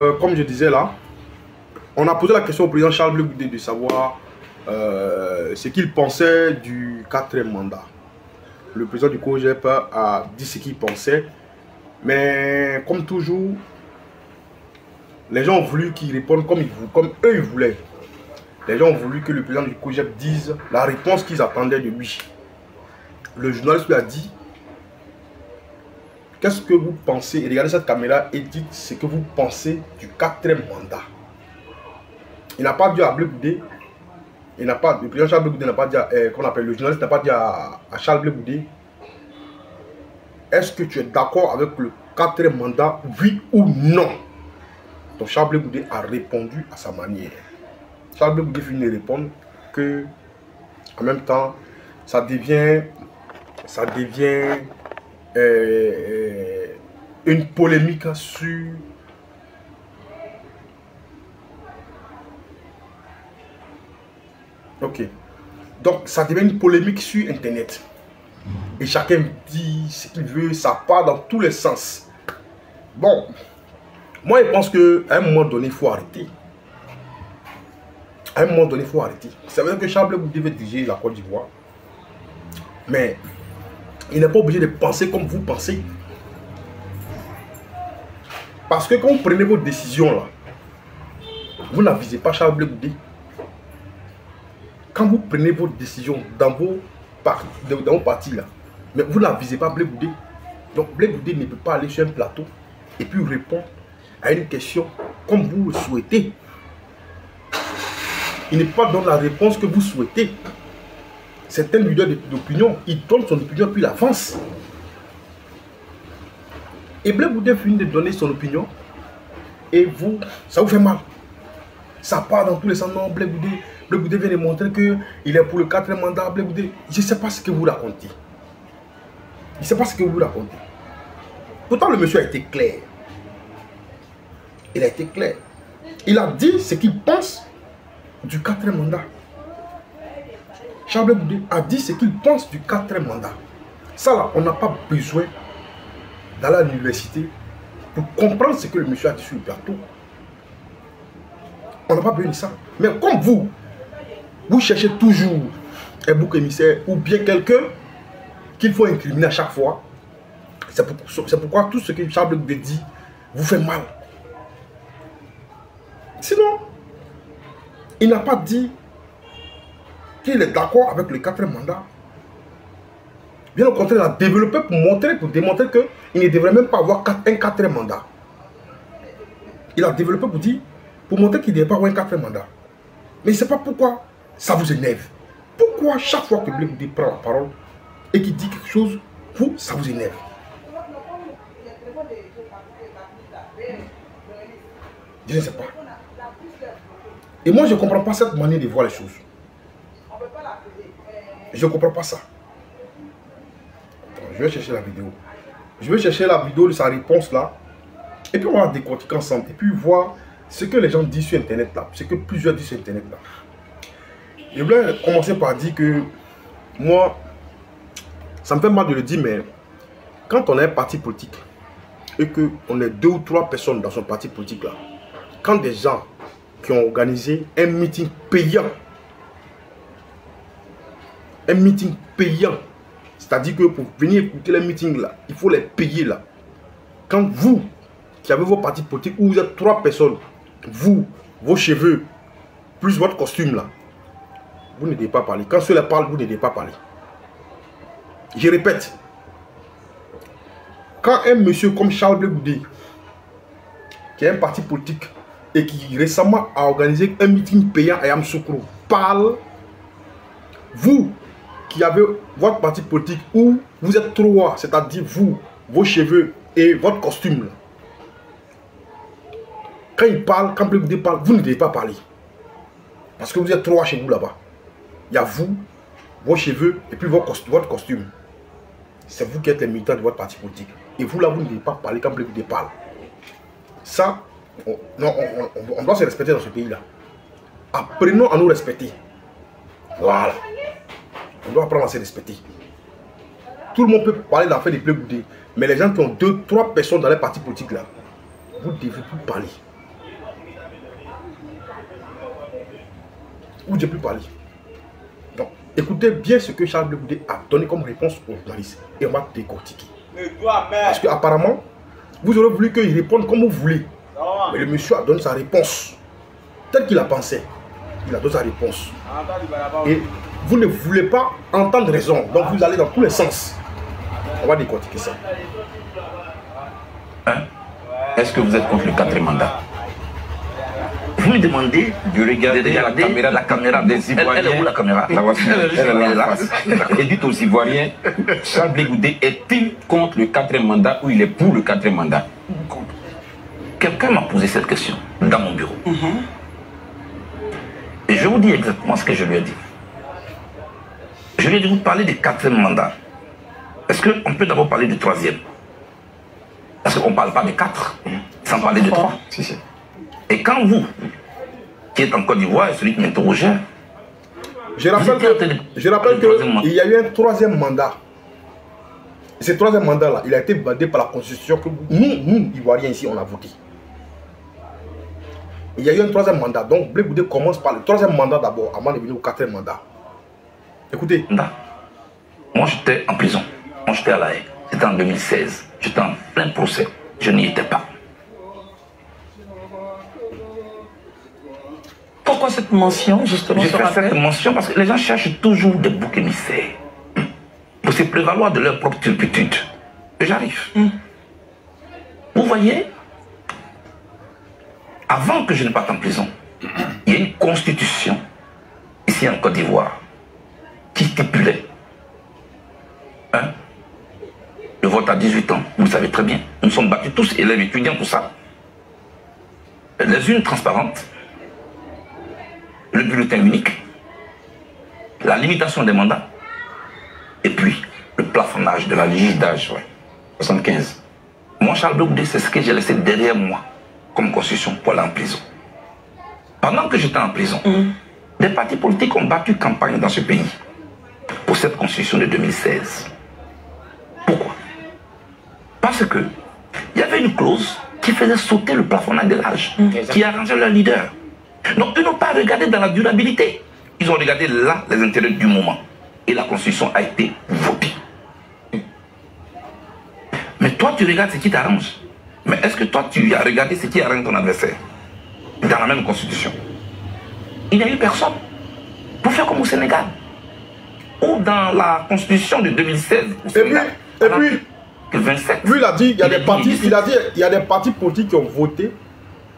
Comme je disais là, on a posé la question au président Charles Blé Goudé de savoir ce qu'il pensait du 4e mandat. Le président du COJEP a dit ce qu'il pensait, mais comme toujours, les gens ont voulu qu'il réponde comme eux ils voulaient. Les gens ont voulu que le président du COJEP dise la réponse qu'ils attendaient de lui. Le journaliste lui a dit: qu'est-ce que vous pensez? Et regardez cette caméra et dites ce que vous pensez du 4e mandat. Il n'a pas dit à Blé Goudé, le président Charles Blé Goudé n'a pas dit, qu'on appelle le journaliste n'a pas dit à Charles Blé Goudé: est-ce que tu es d'accord avec le 4e mandat, oui ou non? Donc Charles Blé Goudé a répondu à sa manière. Charles Blé Goudé finit de répondre que, en même temps, ça devient une polémique sur donc ça devient une polémique sur internet et chacun dit ce qu'il veut, ça part dans tous les sens. Bon, moi je pense qu'à un moment donné il faut arrêter. À un moment donné il faut arrêter. Ça veut dire que Charles Blé Goudé veut diriger la Côte d'Ivoire, mais il n'est pas obligé de penser comme vous pensez. Parce que quand vous prenez vos décisions là, vous n'avisez pas Charles Blé Goudé. Quand vous prenez vos décisions dans vos partis là, mais vous n'avisez pas Blé Goudé. Donc Blé Goudé ne peut pas aller sur un plateau et puis répondre à une question comme vous le souhaitez. Il n'est pas dans la réponse que vous souhaitez. Certains leaders d'opinion, ils donnent son opinion puis il avance. Et Blé Goudé finit de donner son opinion et vous, ça vous fait mal. Ça part dans tous les sens. Non, Blé Goudé vient de montrer qu'il est pour le 4e mandat. Blé Goudé, je ne sais pas ce que vous racontez. Je ne sais pas ce que vous racontez. Pourtant, le monsieur a été clair. Il a été clair. Il a dit ce qu'il pense du 4e mandat. Charles Blé Goudé a dit ce qu'il pense du 4e mandat. Ça là, on n'a pas besoin d'aller à l'université pour comprendre ce que le monsieur a dit sur le plateau. On n'a pas besoin de ça. Mais comme vous cherchez toujours un bouc émissaire ou bien quelqu'un qu'il faut incriminer à chaque fois, c'est pourquoi tout ce que Charles Blé Goudé dit vous fait mal. Sinon, il n'a pas dit qu'il est d'accord avec le 4e mandat. Bien au contraire, il a développé pour démontrer qu'il ne devrait même pas avoir un 4e mandat. Il a développé pour montrer qu'il ne devrait pas avoir un 4e mandat. Mais je ne sais pas pourquoi ça vous énerve. Pourquoi chaque fois que Blé Goudé prend la parole et qu'il dit quelque chose, vous, ça vous énerve. Je ne sais pas. Et moi, je ne comprends pas cette manière de voir les choses. Je ne comprends pas ça. Attends, je vais chercher la vidéo. Je vais chercher la vidéo de sa réponse là. Et puis on va décortiquer ensemble. Et puis voir ce que les gens disent sur internet là. Ce que plusieurs disent sur internet là. Je voulais commencer par dire que moi, ça me fait mal de le dire, mais quand on a un parti politique et qu'on est 2 ou 3 personnes dans son parti politique là, quand des gens qui ont organisé un meeting payant, c'est-à-dire que pour venir écouter les meetings là, il faut les payer là. Quand vous, qui avez vos partis politiques, où vous êtes 3 personnes, vous, vos cheveux, plus votre costume là, vous ne devez pas parler. Quand ceux-là parlent, vous ne devez pas parler. Je répète, quand un monsieur comme Charles Blé Goudé, qui est un parti politique et qui récemment a organisé un meeting payant à Yamoussoukro, parle, vous qui avez votre parti politique où vous êtes 3, c'est-à-dire vous, vos cheveux et votre costume, là. Quand il parle, quand Blé Goudé parle, vous ne devez pas parler. Parce que vous êtes 3 chez vous là-bas. Il y a vous, vos cheveux et puis votre costume. C'est vous qui êtes les militants de votre parti politique. Et vous là, vous ne devez pas parler quand Blé Goudé parle. Ça, on doit se respecter dans ce pays-là. Apprenons à nous respecter. Voilà. On doit apprendre à se respecter. Tout le monde peut parler de l'affaire de Blé Goudé. Mais les gens qui ont 2, 3 personnes dans les partis politiques là, vous devez plus parler. Ou j'ai plus parlé. Donc, écoutez bien ce que Charles Blé Goudé a donné comme réponse aux journalistes. Et on va décortiquer. Parce qu'apparemment, vous aurez voulu qu'il réponde comme vous voulez. Mais le monsieur a donné sa réponse. Tel qu'il a pensé. Il a donné sa réponse. Et vous ne voulez pas entendre raison. Donc vous allez dans tous les sens. On va décortiquer ça. Hein? Est-ce que vous êtes contre le 4e mandat? Vous me demandez de regarder la caméra des Ivoiriens. Elle est où la caméra? Elle est là. Et dites aux Ivoiriens, Charles Blé Goudé est-il contre le 4e mandat ou il est pour le 4e mandat? Quelqu'un m'a posé cette question dans mon bureau. Et je vous dis exactement ce que je lui ai dit. Je lui ai dit, vous parlez du 4e mandat. Est-ce qu'on peut d'abord parler du 3e? Parce qu'on ne parle pas de 4, sans parler de 3. Et quand vous, qui êtes en Côte d'Ivoire, et celui qui m'interrogeait, je rappelle qu'il y a eu un 3e mandat. Et ce 3e mandat-là, il a été validé par la Constitution que nous, Ivoiriens ici, on a voté. Il y a eu un 3e mandat. Donc, Blé Goudé commence par le 3e mandat d'abord, avant de venir au 4e mandat. Écoutez. Moi, j'étais en prison. Moi, j'étais à La Haye. C'était en 2016. J'étais en plein procès. Je n'y étais pas. Pourquoi cette mention, justement? J'ai fait cette mention parce que les gens cherchent toujours des boucs émissaires pour se prévaloir de leur propre turpitude. Et j'arrive. Vous voyez, avant que je ne parte en prison, il y a une constitution ici en Côte d'Ivoire qui stipulait le vote à 18 ans. Vous le savez très bien. Nous sommes battus tous, élèves étudiants, pour ça. Les urnes transparentes, le bulletin unique, la limitation des mandats, et puis le plafonnage de la limite d'âge, 75. Moi, Charles Blé Goudé, c'est ce que j'ai laissé derrière moi comme constitution pour aller en prison. Pendant que j'étais en prison, des partis politiques ont battu campagne dans ce pays pour cette constitution de 2016. Pourquoi? Parce que il y avait une clause qui faisait sauter le plafonnage de l'âge, qui arrangeait leur leader. Donc, ils n'ont pas regardé dans la durabilité. Ils ont regardé là les intérêts du moment. Et la Constitution a été votée. Mais toi, tu regardes ce qui t'arrange. Mais est-ce que toi, tu as regardé ce qui arrange ton adversaire dans la même Constitution? Il n'y a eu personne pour faire comme au Sénégal. Ou dans la Constitution de 2016 au Sénégal. Et puis 27. Lui, il a dit, il y a des partis, il y a des partis politiques qui ont voté,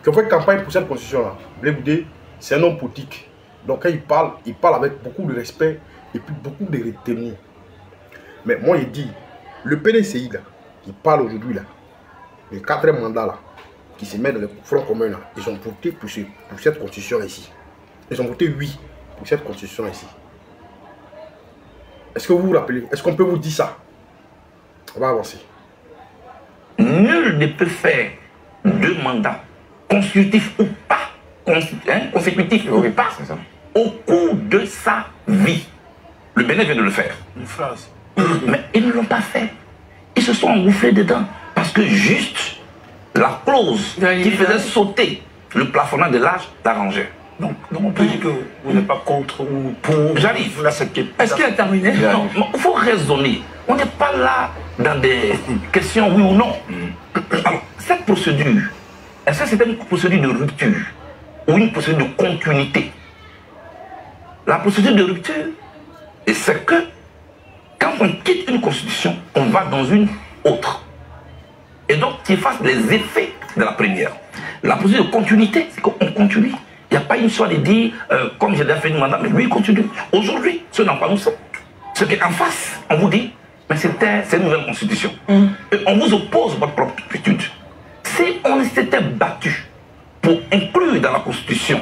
qui ont fait campagne pour cette constitution-là. Blé Goudé, c'est un homme politique. Donc quand il parle avec beaucoup de respect et puis beaucoup de retenue. Mais moi, il dit, le PDCI, là, qui parle aujourd'hui, là, le 4e mandat, là, qui se met dans le front commun, là, ils ont voté pour cette constitution ici. Ils ont voté oui pour cette constitution ici. Est-ce que vous vous rappelez? Est-ce qu'on peut vous dire ça? On va avancer. Nul ne peut faire 2 mandats consécutifs ou pas, consécutifs ou pas, au cours de sa vie. Le Bénin vient de le faire. Une phrase. Mais ils ne l'ont pas fait. Ils se sont engouffrés dedans. Parce que juste la clause qui faisait sauter le plafonnage de l'âge l'arrangeait. Donc on peut dire que vous n'êtes pas contre ou pour. J'arrive. Est-ce qu'il a terminé? Non, il faut raisonner. On n'est pas là dans des questions oui ou non. Alors, cette procédure, est-ce que c'était une procédure de rupture ou une procédure de continuité? La procédure de rupture, c'est que quand on quitte une constitution, on va dans une autre. Et donc, tu fasses les effets de la première. La procédure de continuité, c'est qu'on continue. Il n'y a pas une histoire de dire, comme j'ai déjà fait une mandat, mais lui, il continue. Aujourd'hui, ce n'est pas nous ça. Ce qu'en face, on vous dit, mais c'est une nouvelle constitution. Et on vous oppose votre propre attitude. Si on s'était battu pour inclure dans la constitution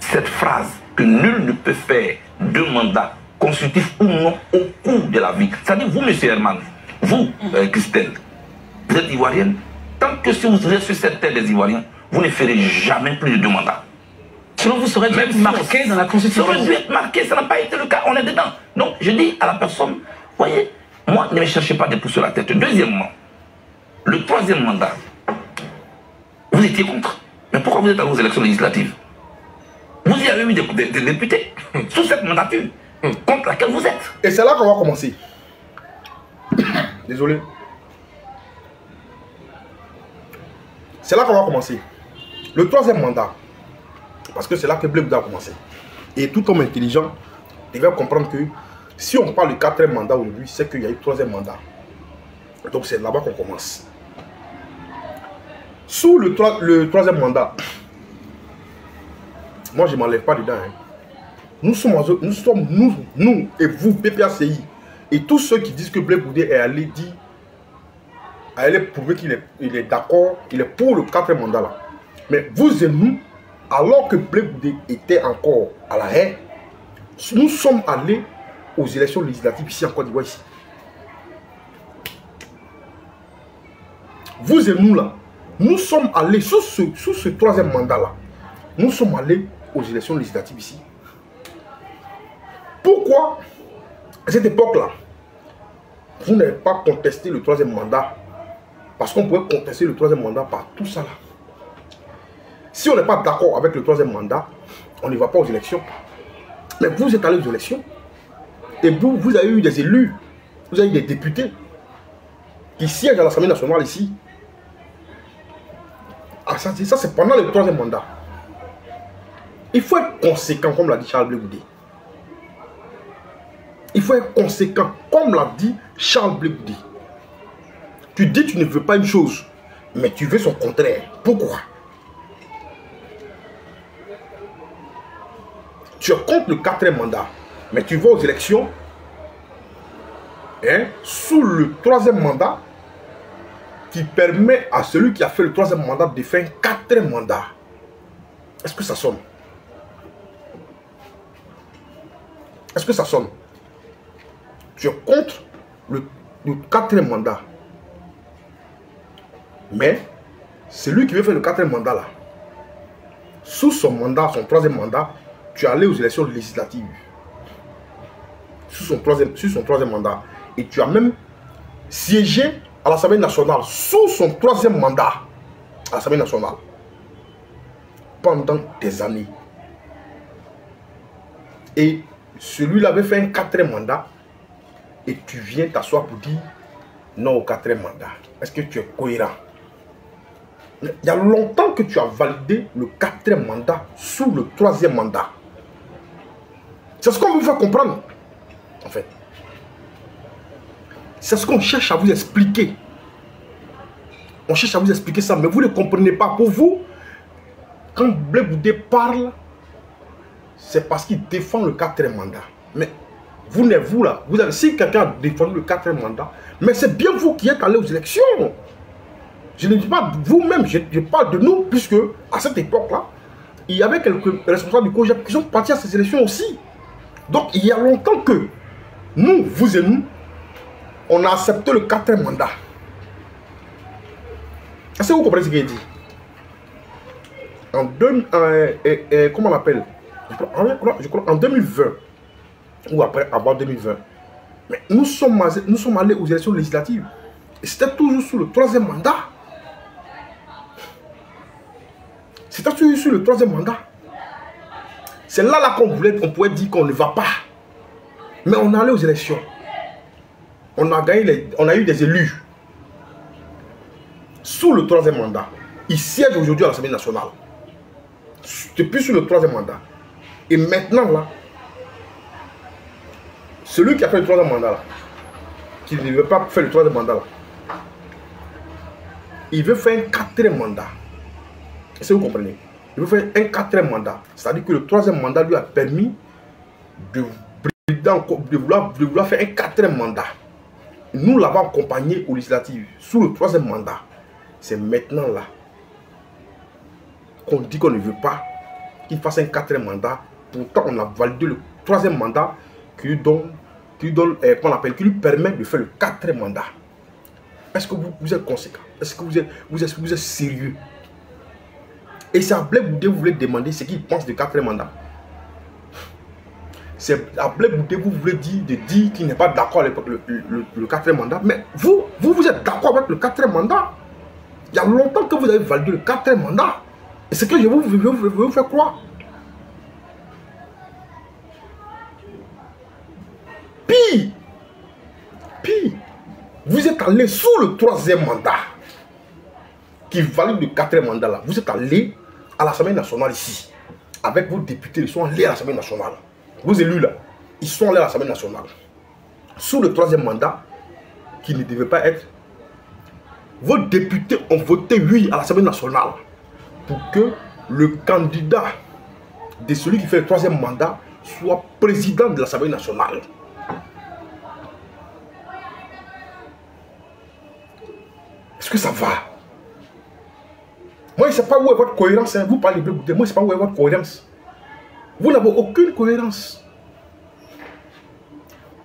cette phrase que nul ne peut faire 2 mandats constitutifs ou non au cours de la vie. C'est-à-dire, vous, M. Herman, vous, Christelle, vous êtes ivoirienne, tant que si vous êtes sur cette terre des Ivoiriens, vous ne ferez jamais plus de 2 mandats. Sinon, vous serez même marqué dans la Constitution. Ça aurait dû être marqué, ça n'a pas été le cas, on est dedans. Donc, je dis à la personne, voyez, moi, ne me cherchez pas des pouces sur la tête. Deuxièmement, le 3e mandat, vous étiez contre. Mais pourquoi vous êtes allé aux élections législatives? Vous y avez eu des députés sous cette mandature contre laquelle vous êtes. Et c'est là qu'on va commencer. Désolé. C'est là qu'on va commencer. Le troisième mandat. Parce que c'est là que Blé Bouddha a commencé. Et tout homme intelligent devait comprendre que si on parle du quatrième mandat aujourd'hui, c'est qu'il y a eu le troisième mandat. Donc c'est là-bas qu'on commence. Sous le troisième mandat, moi je ne m'enlève pas dedans. Hein. Nous et vous, PPACI, et tous ceux qui disent que Blé Bouddha est allé dire, allé prouver qu'il est d'accord, qu'il est pour le quatrième mandat là. Mais vous et nous, alors que Blé Bouddha était encore à la haie, nous sommes allés aux élections législatives ici en Côte d'Ivoire ici. Vous et nous là, nous sommes allés sous ce troisième mandat là. Nous sommes allés aux élections législatives ici. Pourquoi à cette époque là, vous n'avez pas contesté le troisième mandat? Parce qu'on pouvait contester le troisième mandat par tout ça là. Si on n'est pas d'accord avec le troisième mandat, on ne va pas aux élections. Mais vous êtes allés aux élections. Et vous avez eu des élus, vous avez eu des députés qui siègent à l'Assemblée nationale ici. Ah, ça c'est pendant le troisième mandat. Il faut être conséquent, comme l'a dit Charles Blé Bouddha. Il faut être conséquent, comme l'a dit Charles Blé Bouddha. Tu dis que tu ne veux pas une chose, mais tu veux son contraire. Pourquoi? Tu es contre le quatrième mandat, mais tu vas aux élections hein, sous le troisième mandat qui permet à celui qui a fait le troisième mandat de faire un quatrième mandat. Est-ce que ça sonne? Est-ce que ça sonne? Tu es contre le quatrième mandat. Mais celui qui veut faire le quatrième mandat là, sous son mandat, son troisième mandat, tu es allé aux élections législatives. Sous son troisième mandat. Et tu as même siégé à l'Assemblée nationale sous son troisième mandat à l'Assemblée nationale pendant des années. Et celui-là avait fait un quatrième mandat et tu viens t'asseoir pour dire non au quatrième mandat. Est-ce que tu es cohérent? Il y a longtemps que tu as validé le quatrième mandat sous le troisième mandat. C'est ce qu'on vous fait comprendre, en fait. C'est ce qu'on cherche à vous expliquer. On cherche à vous expliquer ça, mais vous ne comprenez pas. Pour vous, quand Blé Bouddha parle, c'est parce qu'il défend le quatrième mandat. Mais vous n'êtes vous là. Vous avez, si quelqu'un a défendu le quatrième mandat, mais c'est bien vous qui êtes allé aux élections. Je ne dis pas vous-même, je parle de nous, puisque à cette époque-là, il y avait quelques responsables du COJEP qui sont partis à ces élections aussi. Donc il y a longtemps que nous, vous et nous, on a accepté le quatrième mandat. Est-ce que vous comprenez ce qu'il dit? Comment on appelle? Je crois en 2020 ou après, avant 2020. Mais nous sommes allés aux élections législatives. Et c'était toujours sous le troisième mandat. C'était toujours sur le troisième mandat. C'est là qu'on pouvait dire qu'on ne va pas. Mais on est allé aux élections. On a gagné, on a eu des élus. Sous le troisième mandat. Ils siègent aujourd'hui à l'Assemblée nationale. Depuis sur le troisième mandat. Et maintenant là, celui qui a fait le troisième mandat là, qui ne veut pas faire le troisième mandat là, il veut faire un quatrième mandat. Est-ce que vous comprenez? Il veut faire un quatrième mandat. C'est-à-dire que le troisième mandat lui a permis de vouloir faire un quatrième mandat. Nous l'avons accompagné aux législatives sous le troisième mandat. C'est maintenant là qu'on dit qu'on ne veut pas qu'il fasse un quatrième mandat. Pourtant, on a validé le troisième mandat qui lui permet de faire le quatrième mandat. Est-ce que vous êtes conséquent? Est-ce que vous êtes sérieux? Et c'est à Blé Bouddha vous voulez demander ce qu'il pense du quatrième mandat. C'est à Blé Bouddha vous voulez dire qu'il n'est pas d'accord avec le quatrième mandat. Mais vous êtes d'accord avec le quatrième mandat. Il y a longtemps que vous avez validé le quatrième mandat. Et c'est que je vous fais croire. allé sous le troisième mandat, qui valide le quatrième mandat là. Vous êtes allé à l'Assemblée nationale ici, avec vos députés, ils sont allés à l'Assemblée nationale. Vos élus là, ils sont allés à l'Assemblée nationale. Sous le troisième mandat, qui ne devait pas être. Vos députés ont voté oui à l'Assemblée nationale pour que le candidat de celui qui fait le troisième mandat soit président de l'Assemblée nationale. Est-ce que ça va? Moi, je ne sais pas où est votre cohérence. Hein. Vous parlez de moi, je ne sais pas où est votre cohérence. Vous n'avez aucune cohérence.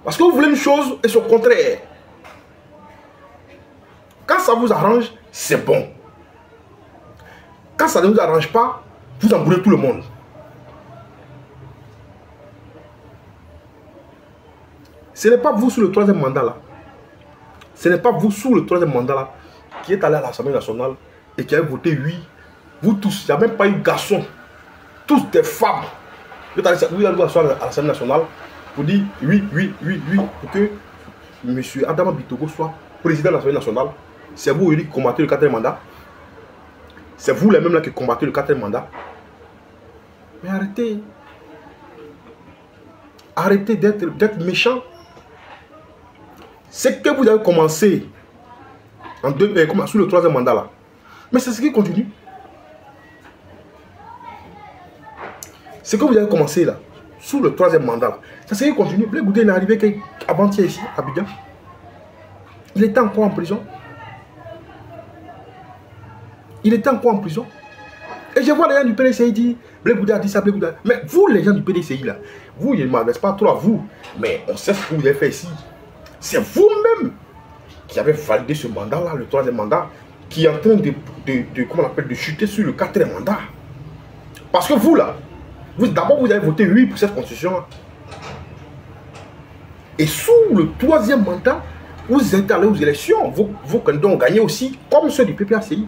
Parce que vous voulez une chose et c'est au contraire. Quand ça vous arrange, c'est bon. Quand ça ne vous arrange pas, vous embrouillez tout le monde. Ce n'est pas vous sous le troisième mandat là. Ce n'est pas vous sous le troisième mandat là qui êtes allé à l'Assemblée nationale et qui avez voté oui. Vous tous, il n'y a même pas eu garçon. Tous des femmes. Vous allez à l'Assemblée nationale pour dire oui, pour que M. Adama Bitogo soit président de l'Assemblée nationale. C'est vous qui combattez le quatrième mandat. C'est vous les mêmes là qui combattez le quatrième mandat. Mais arrêtez. Arrêtez d'être méchant. C'est que vous avez commencé sous le troisième mandat là. Mais c'est ce qui continue. Ce que vous avez commencé là, sous le troisième mandat là, c'est ce qui continue. Blé Goudé n'est arrivé qu'avant-hier ici, à Abidjan. Il était encore en prison. Il était encore en prison. Et je vois les gens du PDCI dire, Blé Goudé a dit ça, Blé Goudé. Mais vous, les gens du PDCI là, vous, je ne m'adresse pas trop à vous, mais on sait ce que vous avez fait ici. C'est vous-même qui avez validé ce mandat-là, le troisième mandat, qui est en train comment on appelle, de chuter sur le quatrième mandat. Parce que vous, là, d'abord, vous avez voté oui pour cette constitution-là. Et sous le troisième mandat, vous êtes allés aux élections. Vos candidats ont gagné aussi, comme ceux du PPACI.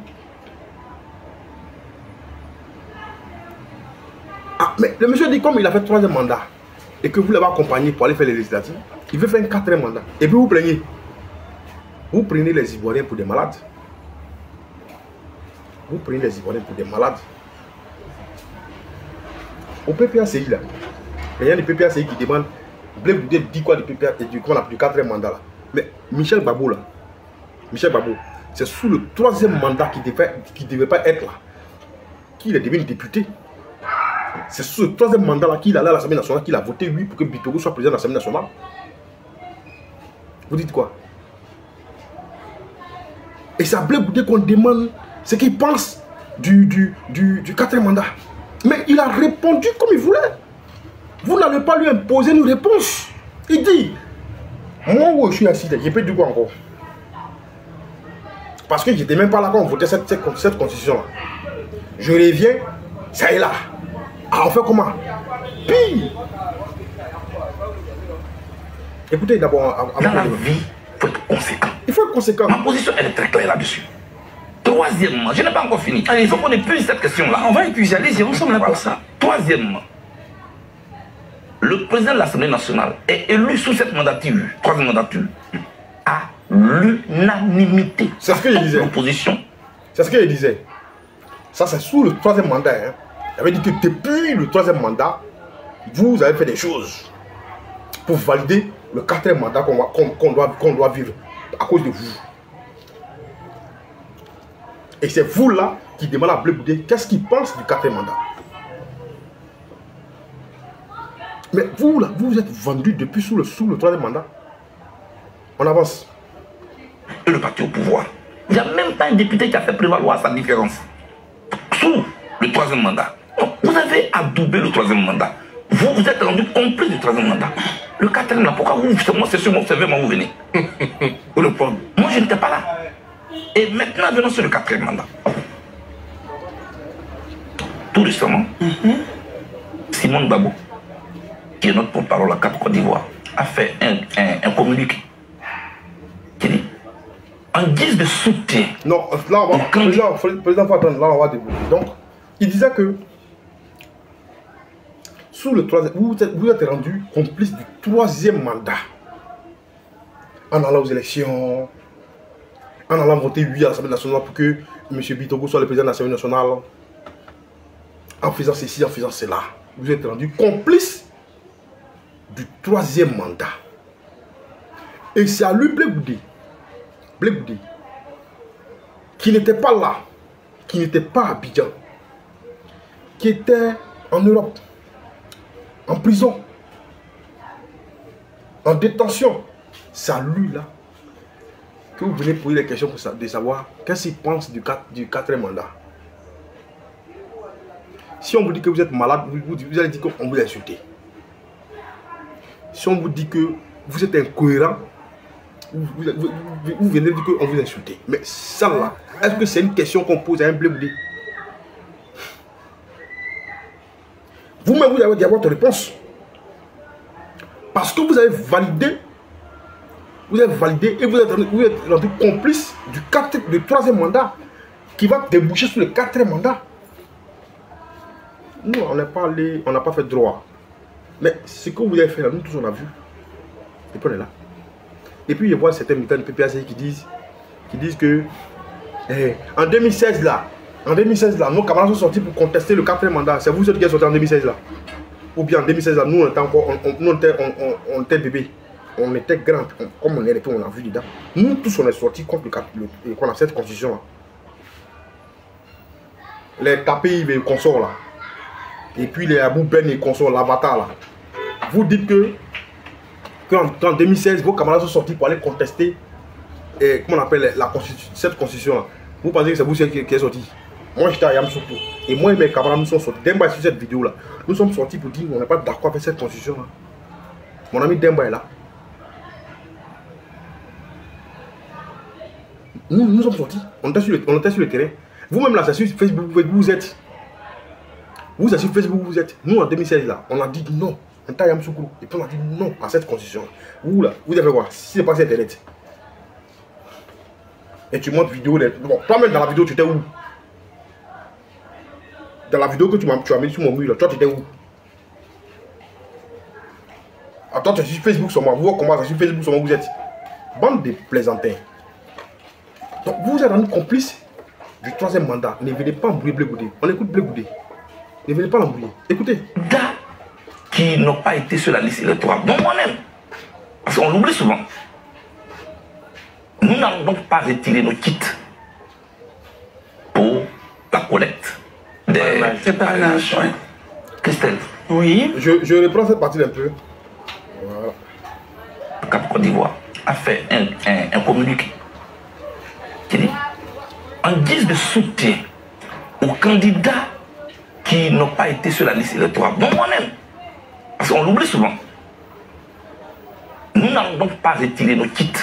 Ah, mais le monsieur dit, comme il a fait le troisième mandat, et que vous l'avez accompagné pour aller faire les législatives, il veut faire un quatrième mandat. Et puis vous plaignez. Vous prenez les Ivoiriens pour des malades. Vous prenez les Ivoiriens pour des malades. Au PPACI là, il y a des PPACI qui demandent, Blé Goudé dit quoi du PPACI, du quatrième mandat là. Mais Michel Babo là, c'est sous le troisième mandat qui ne devait pas être là, qu'il est devenu député. C'est sous le troisième mandat là qu'il est allé à l'Assemblée nationale, qu'il a voté oui pour que Bitogo soit président de l'Assemblée nationale. Vous dites quoi? Et c'est à Blé Goudé qu'on demande ce qu'il pense du quatrième mandat. Mais il a répondu comme il voulait. Vous n'allez pas lui imposer une réponse. Il dit, moi où je suis assis, j'ai pas dit quoi encore. Parce que je n'étais même pas là quand on votait cette constitution-là. Je reviens, ça est là. Alors on fait comment? Puis, écoutez d'abord. Dans la vie, il faut être conséquent. Il faut être conséquent. Ma position, elle est très claire là-dessus. Troisièmement, je n'ai pas encore fini. Allez, il faut qu'on épuise cette question-là. On va épuiser, allez-y, on semble là pour ça. Troisièmement, le président de l'Assemblée nationale est élu sous cette mandature, troisième mandature, à l'unanimité. C'est ce que je disais. L'opposition. C'est ce que je disais. Ça, c'est sous le troisième mandat. Hein. Il avait dit que depuis le troisième mandat, vous avez fait des choses pour valider le quatrième mandat qu'on doit vivre à cause de vous. Et c'est vous là qui demandez à Blé Goudé qu'est-ce qu'il pense du quatrième mandat. Mais vous là, vous êtes vendu depuis sous le troisième mandat. On avance. Et le parti au pouvoir. Il n'y a même pas un député qui a fait prévaloir sa différence. Sous le troisième mandat. Donc, vous avez adoubé le troisième mandat. Vous êtes rendu complice du troisième mandat. Le quatrième là, pourquoi vous, c'est sur mon CV, vous venez. Moi, je n'étais pas là. Et maintenant, venons sur le quatrième mandat. Tout récemment, Simone Babo, qui est notre porte-parole à Cap Côte d'Ivoire, a fait un communiqué qui dit, en guise de soutien. Non, là, on va, président, faut attendre, là, on va déboucher. Donc, il disait que sous le troisième, vous êtes rendu complice du troisième mandat. En allant aux élections, en allant voter oui à l'Assemblée nationale pour que M. Bitogo soit le président de l'Assemblée nationale, en faisant ceci, en faisant cela. Vous êtes rendu complice du 3e mandat. Et c'est à lui, Blé Goudé, qui n'était pas là, qui n'était pas à Abidjan, qui était en Europe, en prison, en détention. C'est à lui là que vous venez poser les questions de savoir qu'est-ce qu'il pense du 4e mandat. Si on vous dit que vous êtes malade, vous allez dire qu'on vous a insulté. Si on vous dit que vous êtes incohérent, vous venez dire qu'on vous a insulté. Mais ça là, est-ce que c'est une question qu'on pose à un Blé Goudé? Vous-même, vous avez dit votre réponse. Parce que vous avez validé et vous êtes rendu complice du 3e mandat qui va déboucher sur le 4e mandat. Nous, on n'est pas allé, on n'a pas fait droit. Mais ce que vous avez fait là, nous tous on a vu. Et puis on est là. Et puis il y a certains militants de PPAC qui disent que en 2016 là, nos camarades sont sortis pour contester le 4e mandat. C'est vous ceux qui êtes sortis en 2016 là. Ou bien en 2016 là, nous on était encore, on était bébés. On était grands, comme on est, on a vu dedans. Nous tous on est sortis contre cette constitution là. Les tapis, les consorts là. Et puis les Abou Ben et consorts, l'avatar là. Vous dites qu'en 2016, vos camarades sont sortis pour aller contester comment on appelle cette constitution là. Vous pensez que c'est vous qui êtes sortis? Moi j'étais à Yamoussoukro. Et moi et mes camarades nous sommes sortis. Demba est sur cette vidéo là. Nous sommes sortis pour dire qu'on n'est pas d'accord avec cette constitution là. Mon ami Demba est là. Nous sommes sortis. On était sur le terrain. Vous-même là, c'est sur Facebook, vous êtes. Vous êtes sur Facebook, vous êtes. Nous en 2016 là, on a dit non. On était à Yamoussoukro. Et puis on a dit non à cette constitution. Vous là, vous devez voir. Si c'est pas sur internet. Et tu montres vidéo. Bon, toi-même dans la vidéo, tu étais où? Dans la vidéo que tu as mis sur mon mur là, toi tu étais où? Attends, tu es sur Facebook sur moi. Vous voyez comment c'est sur Facebook sur moi vous êtes. Bande de plaisantins. Donc vous êtes rendu complice du 3e mandat. Ne venez pas embrouiller Blé Goudé. On écoute Blé Goudé. Ne venez pas l'embrouiller. Écoutez. Candidats qui n'ont pas été sur la liste électorale, dont moi-même. Parce qu'on l'oublie souvent. Nous n'allons donc pas retirer nos kits pour la collecte des parrainages. Christelle. Oui. Je reprends cette partie un peu. Voilà. Le Cap Côte d'Ivoire a fait un communiqué qui dit en guise de soutien aux candidats qui n'ont pas été sur la liste électorale, dont moi-même. Parce qu'on l'oublie souvent. Nous n'allons donc pas retirer nos kits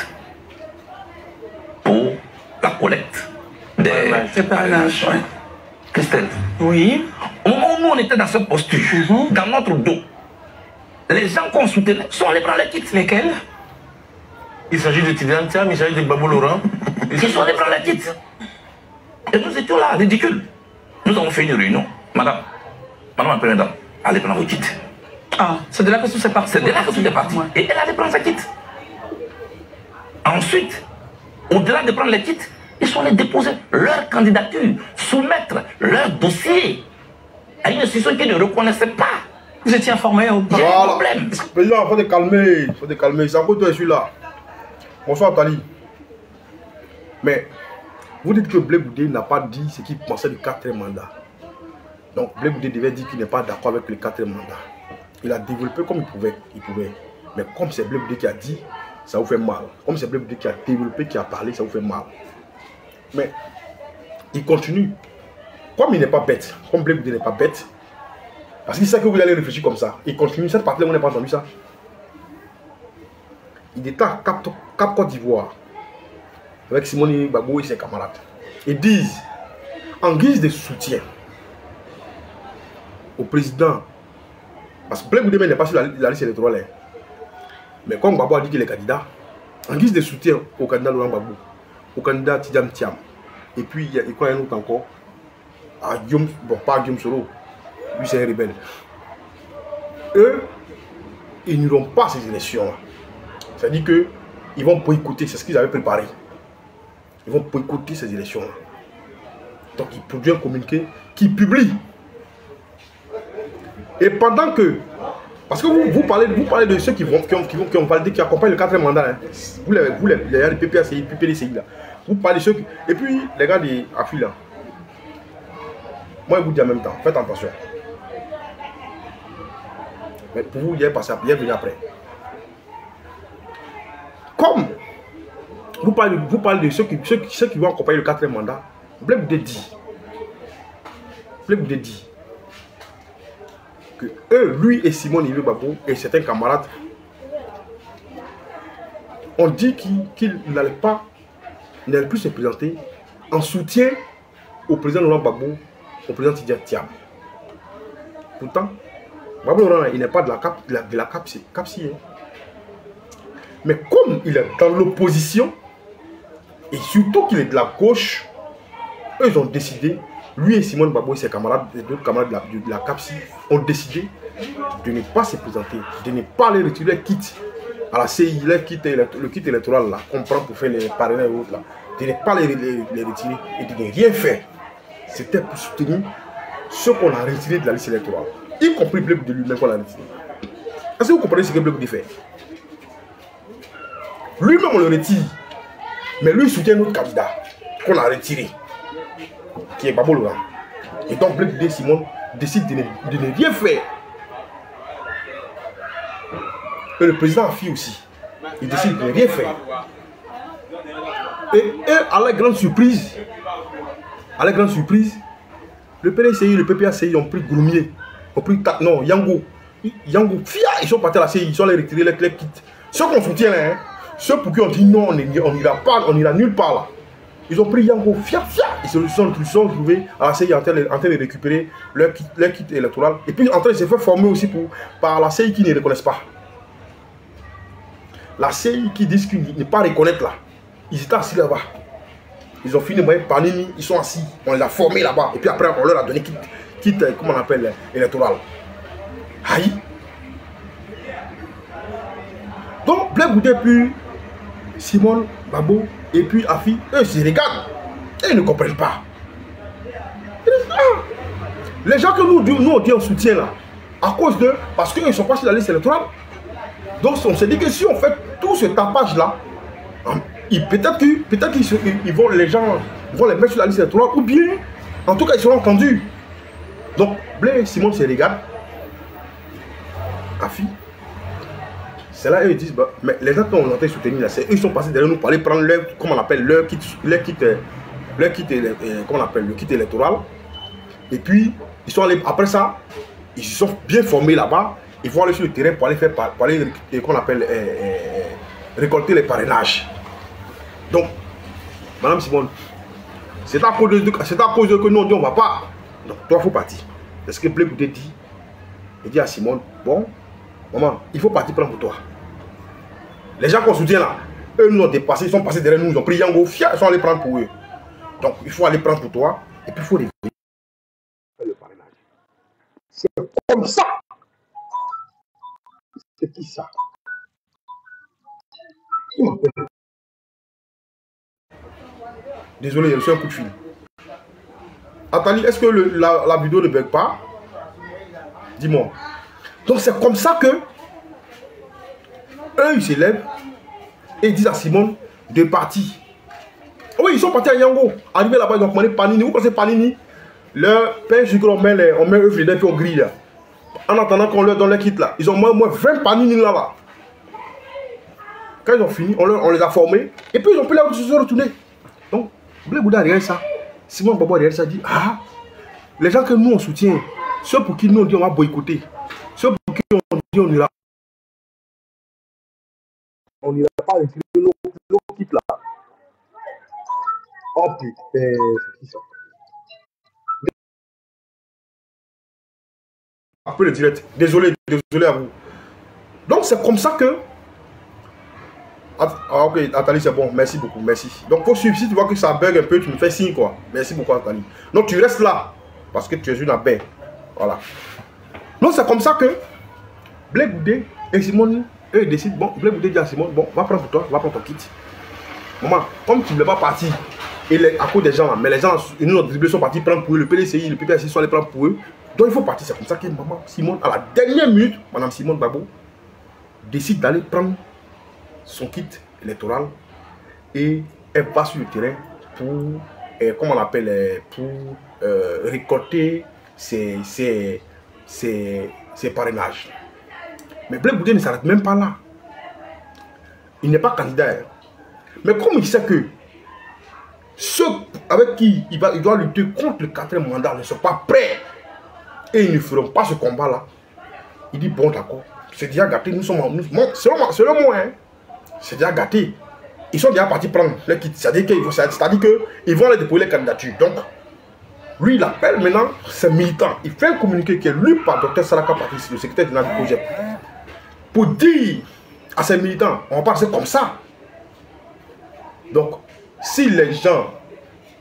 pour la collecte des parrainages. Christelle. Oui. Au moment où nous on était dans cette posture, dans notre dos, les gens qu'on soutenait sont allés prendre les kits. Lesquels? Il s'agit de Tidiane Thiam, il s'agit de Babou Laurent. Ils sont allés prendre les kits. Et nous étions là, ridicules. Nous avons fait une réunion. Madame la première dame, allez prendre vos kits. Ah, c'est de là que tout s'est parti. C'est de là que tout est parti. Ouais. Et elle allait prendre sa kit. Ensuite, au-delà de prendre les kits, ils sont allés déposer leur candidature, soumettre leur dossier à une institution qui ne reconnaissait pas. Vous étiez informé ou pas? Voilà. Problème. Président, il faut te calmer. Il faut te calmer. C'est encore toi, je suis là. Bonsoir, Tali. Mais, vous dites que Blé Goudé n'a pas dit ce qu'il pensait du 4e mandat. Donc, Blé Goudé devait dire qu'il n'est pas d'accord avec le 4e mandat. Il a développé comme il pouvait. Mais comme c'est Blé Goudé qui a dit, ça vous fait mal. Comme c'est Blé Goudé qui a développé, qui a parlé, ça vous fait mal. Mais, il continue. Comme il n'est pas bête, comme Blé Goudé n'est pas bête, parce qu'il sait que vous allez réfléchir comme ça. Il continue. Cette partie-là, on n'a pas entendu ça. Il était à Cap Côte d'Ivoire avec Simone Gbagbo et ses camarades. Ils disent, en guise de soutien au président, parce que Blé Goudé n'est pas sur la liste électorale, mais comme Gbagbo a dit qu'il est candidat, en guise de soutien au candidat Laurent Gbagbo, au candidat Tidiane Thiam, et puis il y a un autre encore, à Guillaume, bon pas à Guillaume Soro, lui c'est un rebelle. Eux, ils n'iront pas à ces élections. C'est-à-dire qu'ils vont boycotter, c'est ce qu'ils avaient préparé. Ils vont boycotter ces élections-là. Donc, ils produisent un communiqué qui publie. Et pendant que... Parce que vous parlez de ceux qui ont validé, qui accompagnent le 4e mandat. Hein. Vous, les gars de PPACI, PPDCI, là. Vous parlez de ceux qui... Et puis, les gars de AFI, là. Moi, je vous dis en même temps, faites attention. Mais pour vous, il est passé, il est venu après. Comme vous parlez de ceux qui vont accompagner le 4e mandat, Blé Goudé dit que eux, lui et Simon Yves Gbagbo et certains camarades ont dit qu'ils n'allaient plus se présenter en soutien au président Laurent Gbagbo, au président Tidjara Thiam. Pourtant, Gbagbo Laurent, il n'est pas de la CAPSI. Hein. Mais comme il est dans l'opposition, et surtout qu'il est de la gauche, eux ils ont décidé, lui et Simon Gbagbo et ses camarades, et d'autres camarades de la CAPSI, ont décidé de ne pas se présenter, de ne pas aller retirer les kits à la CI, le kit électoral là, qu'on prend pour faire les parrainages et autres là, de ne pas les retirer et de ne rien faire. C'était pour soutenir ceux qu'on a retirés de la liste électorale, y compris Blé Goudé lui-même qu'on a retiré. Est-ce que vous comprenez ce que Blé Goudé fait? Lui-même on le retire, mais lui il soutient notre candidat qu'on a retiré, qui est Gbagbo Laurent. Et donc Blé Goudé Simon décide de ne rien faire. Et le président AFI aussi, il décide de ne rien faire. Et à la grande surprise, le PDCI et le PPACI ont pris Groumier, ont pris Yango, ils sont partis à la CI, ils sont allés retirer les kits. Ceux qu'on soutient, hein, ceux pour qui on dit non, on n'ira nulle part là. Ils ont pris Yango, ils se sont retrouvés à la CI en train de récupérer leur kit électoral. Et puis en train de se faire former aussi par la CI qui ne reconnaissent pas. La CI qui disent qu'ils ne pas reconnaître là. Ils étaient assis là-bas. Ils ont fini par Panini, ils sont assis. On les a formés là-bas. Et puis après, on leur a donné kit comment on appelle, électoral. Aïe. Donc, Blé Goudé, puis Simon Gbagbo, et puis Afi, eux, ils se regardent. Et ils ne comprennent pas. Les gens que nous on dit en soutien là, à cause d'eux, parce qu'ils ne sont pas sur la liste électorale. Donc, on s'est dit que si on fait tout ce tapage là, peut-être qu'ils vont, les gens vont les mettre sur la liste électorale, ou bien, en tout cas, ils seront entendus. Donc, Blé Simon se regarde. Afi. C'est là eux ils disent, bah, mais les gens qui ont entendu soutenir là, eux ils sont passés derrière nous pour aller prendre leur, comment on appelle, leur kit électoral. Et puis, ils sont allés, après ça, ils se sont bien formés là-bas. Ils vont aller sur le terrain pour aller faire, qu'on appelle, récolter les parrainages. Donc, Madame Simone, c'est à cause de que nous on dit on ne va pas. Donc, toi, il faut partir. C'est ce que Blé Goudé dit. Il dit à Simone, bon, maman, il faut partir prendre pour toi. Les gens qu'on soutient là, eux nous ont dépassé, ils sont passés derrière nous, ils ont pris Yango, ils sont allés prendre pour eux. Donc, il faut aller prendre pour toi, et puis il faut réveiller le parrainage. C'est comme ça. C'est qui ça? Désolé, j'ai reçu un coup de fil. Atali, est-ce que la vidéo ne bug pas? Dis-moi. Donc c'est comme ça que eux ils s'élèvent et ils disent à Simone de partir. Oui, ils sont partis à Yango. Arrivé là-bas, ils ont commandé Panini. Vous connaissez Panini? Leur pain sucre, on met œufs et puis on grille là. En attendant qu'on leur donne les kits là. Ils ont moins 20 Panini là-bas. Quand ils ont fini, on les a formés. Et puis ils ont pris là où ils se sont retournés. Donc, Blé Goudé derrière ça. Simon Gbagbo derrière ça dit, ah, les gens que nous on soutient, ceux pour qui nous on dit on va boycotter, ceux pour qui on dit on n'ira pas retirer nos kits là. Oh putain, c'est qui ça? Après le direct, désolé à vous. Donc c'est comme ça que... Ah ok, Atali c'est bon, merci beaucoup, merci. Donc faut suivre, si tu vois que ça bug un peu, tu me fais signe quoi. Merci beaucoup Atali. Donc tu restes là, parce que tu es une abeille. Voilà. Donc c'est comme ça que Blé Goudé et Simone, eux ils décident, bon, Blé Goudé dit à Simone, bon, va prendre pour toi, va prendre ton kit. maman, comme tu ne voulais pas partir, et à cause des gens, mais les gens, nous, notre dribblés sont partis prendre pour eux, le PDCI, le PPSI sont allés prendre pour eux. Donc il faut partir. C'est comme ça que maman Simone, à la dernière minute, madame Simone Gbagbo décide d'aller prendre son kit électoral et elle va sur le terrain pour, comment on appelle, pour récolter ses parrainages. Mais Blé Bouté ne s'arrête même pas là. Il n'est pas candidat. Mais comme il sait que ceux avec qui il doit lutter contre le 4e mandat ne sont pas prêts et ils ne feront pas ce combat-là, il dit bon d'accord, c'est déjà gâté, nous sommes, selon moi, hein, c'est déjà gâté. Ils sont déjà partis prendre les kits, c'est-à-dire qu'ils vont aller déposer les candidatures. Donc, lui, il appelle maintenant ses militants. Il fait un communiqué qui est lu par Dr Salaka Patrice, le secrétaire général du projet, pour dire à ses militants, on va passer comme ça. Donc, si les gens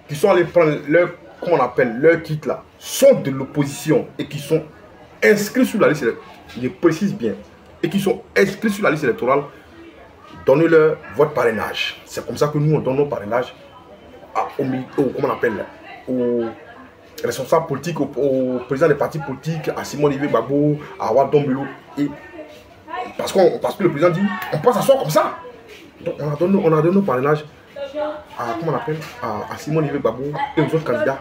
qui sont allés prendre leur, comment on appelle, leur kit là, sont de l'opposition et qui sont inscrits sur la liste électorale, je précise bien, et qui sont inscrits sur la liste électorale, donnez-leur votre parrainage. C'est comme ça que nous, on donne nos parrainages comment on appelle, aux responsables politiques, aux présidents des partis politiques, à Simone Gbagbo, à Awa Dombolo. Et parce que le président dit, on peut s'asseoir comme ça. Donc on a donné nos parrainages à, comment on appelle, à Simone Gbagbo et aux autres candidats.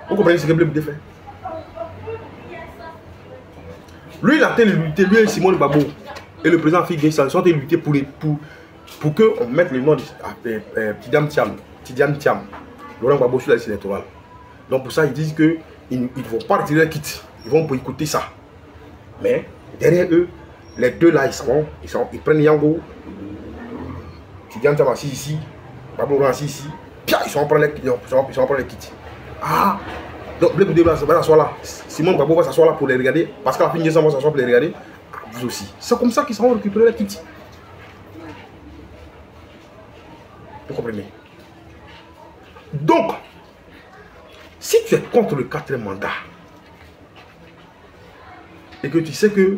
Vous comprenez ce que Blé Bouté fait? Lui, il a été lutté, lui et Simone Gbagbo et le président Figué, ils sont allés lutter pour qu'on mette le nom de Tidiane Thiam, Laurent Gbagbo sur la liste électorale. Donc pour ça, ils disent qu'ils ne vont pas retirer leur kit, ils vont boycotter ça. Mais derrière eux, les deux là, ils prennent Yango, Tidiane Thiam assis ici, Gbagbo assis ici, puis ils vont prendre les kits. Ah, donc Blé Bouté va s'asseoir là, Simone Gbagbo va s'asseoir là pour les regarder, parce qu'à la fin de va s'asseoir pour les regarder, vous aussi. C'est comme ça qu'ils seront récupérer les kits. Vous comprenez? Donc, si tu es contre le 4e mandat, et que tu sais que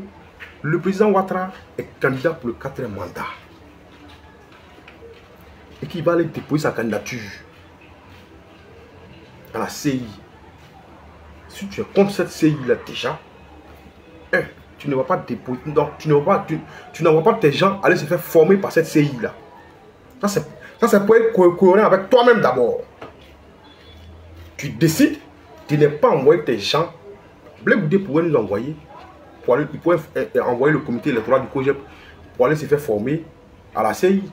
le président Ouattara est candidat pour le 4e mandat, et qu'il va aller déposer sa candidature à la CI, si tu es contre cette CI là déjà, tu ne vas pas déposer, donc tu n'envoies pas tes gens aller se faire former par cette CI là. Ça c'est pour être cohérent avec toi-même d'abord. Tu décides, tu n'es pas envoyer tes gens. Blé Bouté pourrait nous envoyer, il pourrait envoyer le comité électoral du COJEP pour aller se faire former à la CI.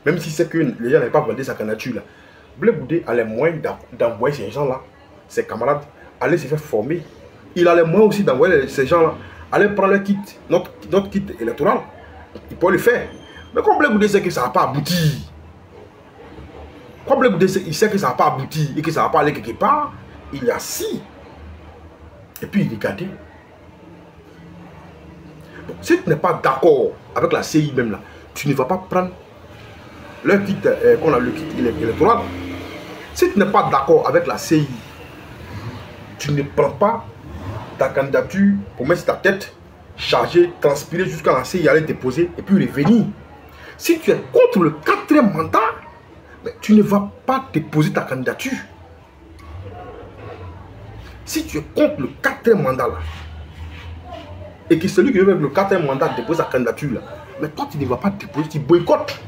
Même si c'est que les gens n'avaient pas validé sa candidature là. Blé Bouté a les moyens d'envoyer ces gens là, ses camarades, aller se faire former. Il a les moyens aussi d'envoyer ces gens là, aller prendre leur kit, notre kit électoral. Il peut le faire. Mais comme Blé Bouté sait que ça n'a pas abouti, comme Blé Bouté il sait que ça n'a pas abouti et que ça ne va pas aller quelque part, il est assis. Et puis il est gardé. Donc, si tu n'es pas d'accord avec la CI même là, tu ne vas pas prendre leur kit, qu'on a le kit électoral. Si tu n'es pas d'accord avec la CI, tu ne prends pas ta candidature pour mettre ta tête, charger, transpirer jusqu'à la CI, aller déposer et puis revenir. Si tu es contre le 4e mandat, mais tu ne vas pas déposer ta candidature. Si tu es contre le 4e mandat là, et que celui qui veut le 4e mandat dépose sa candidature là, mais toi tu ne vas pas déposer, tu boycottes.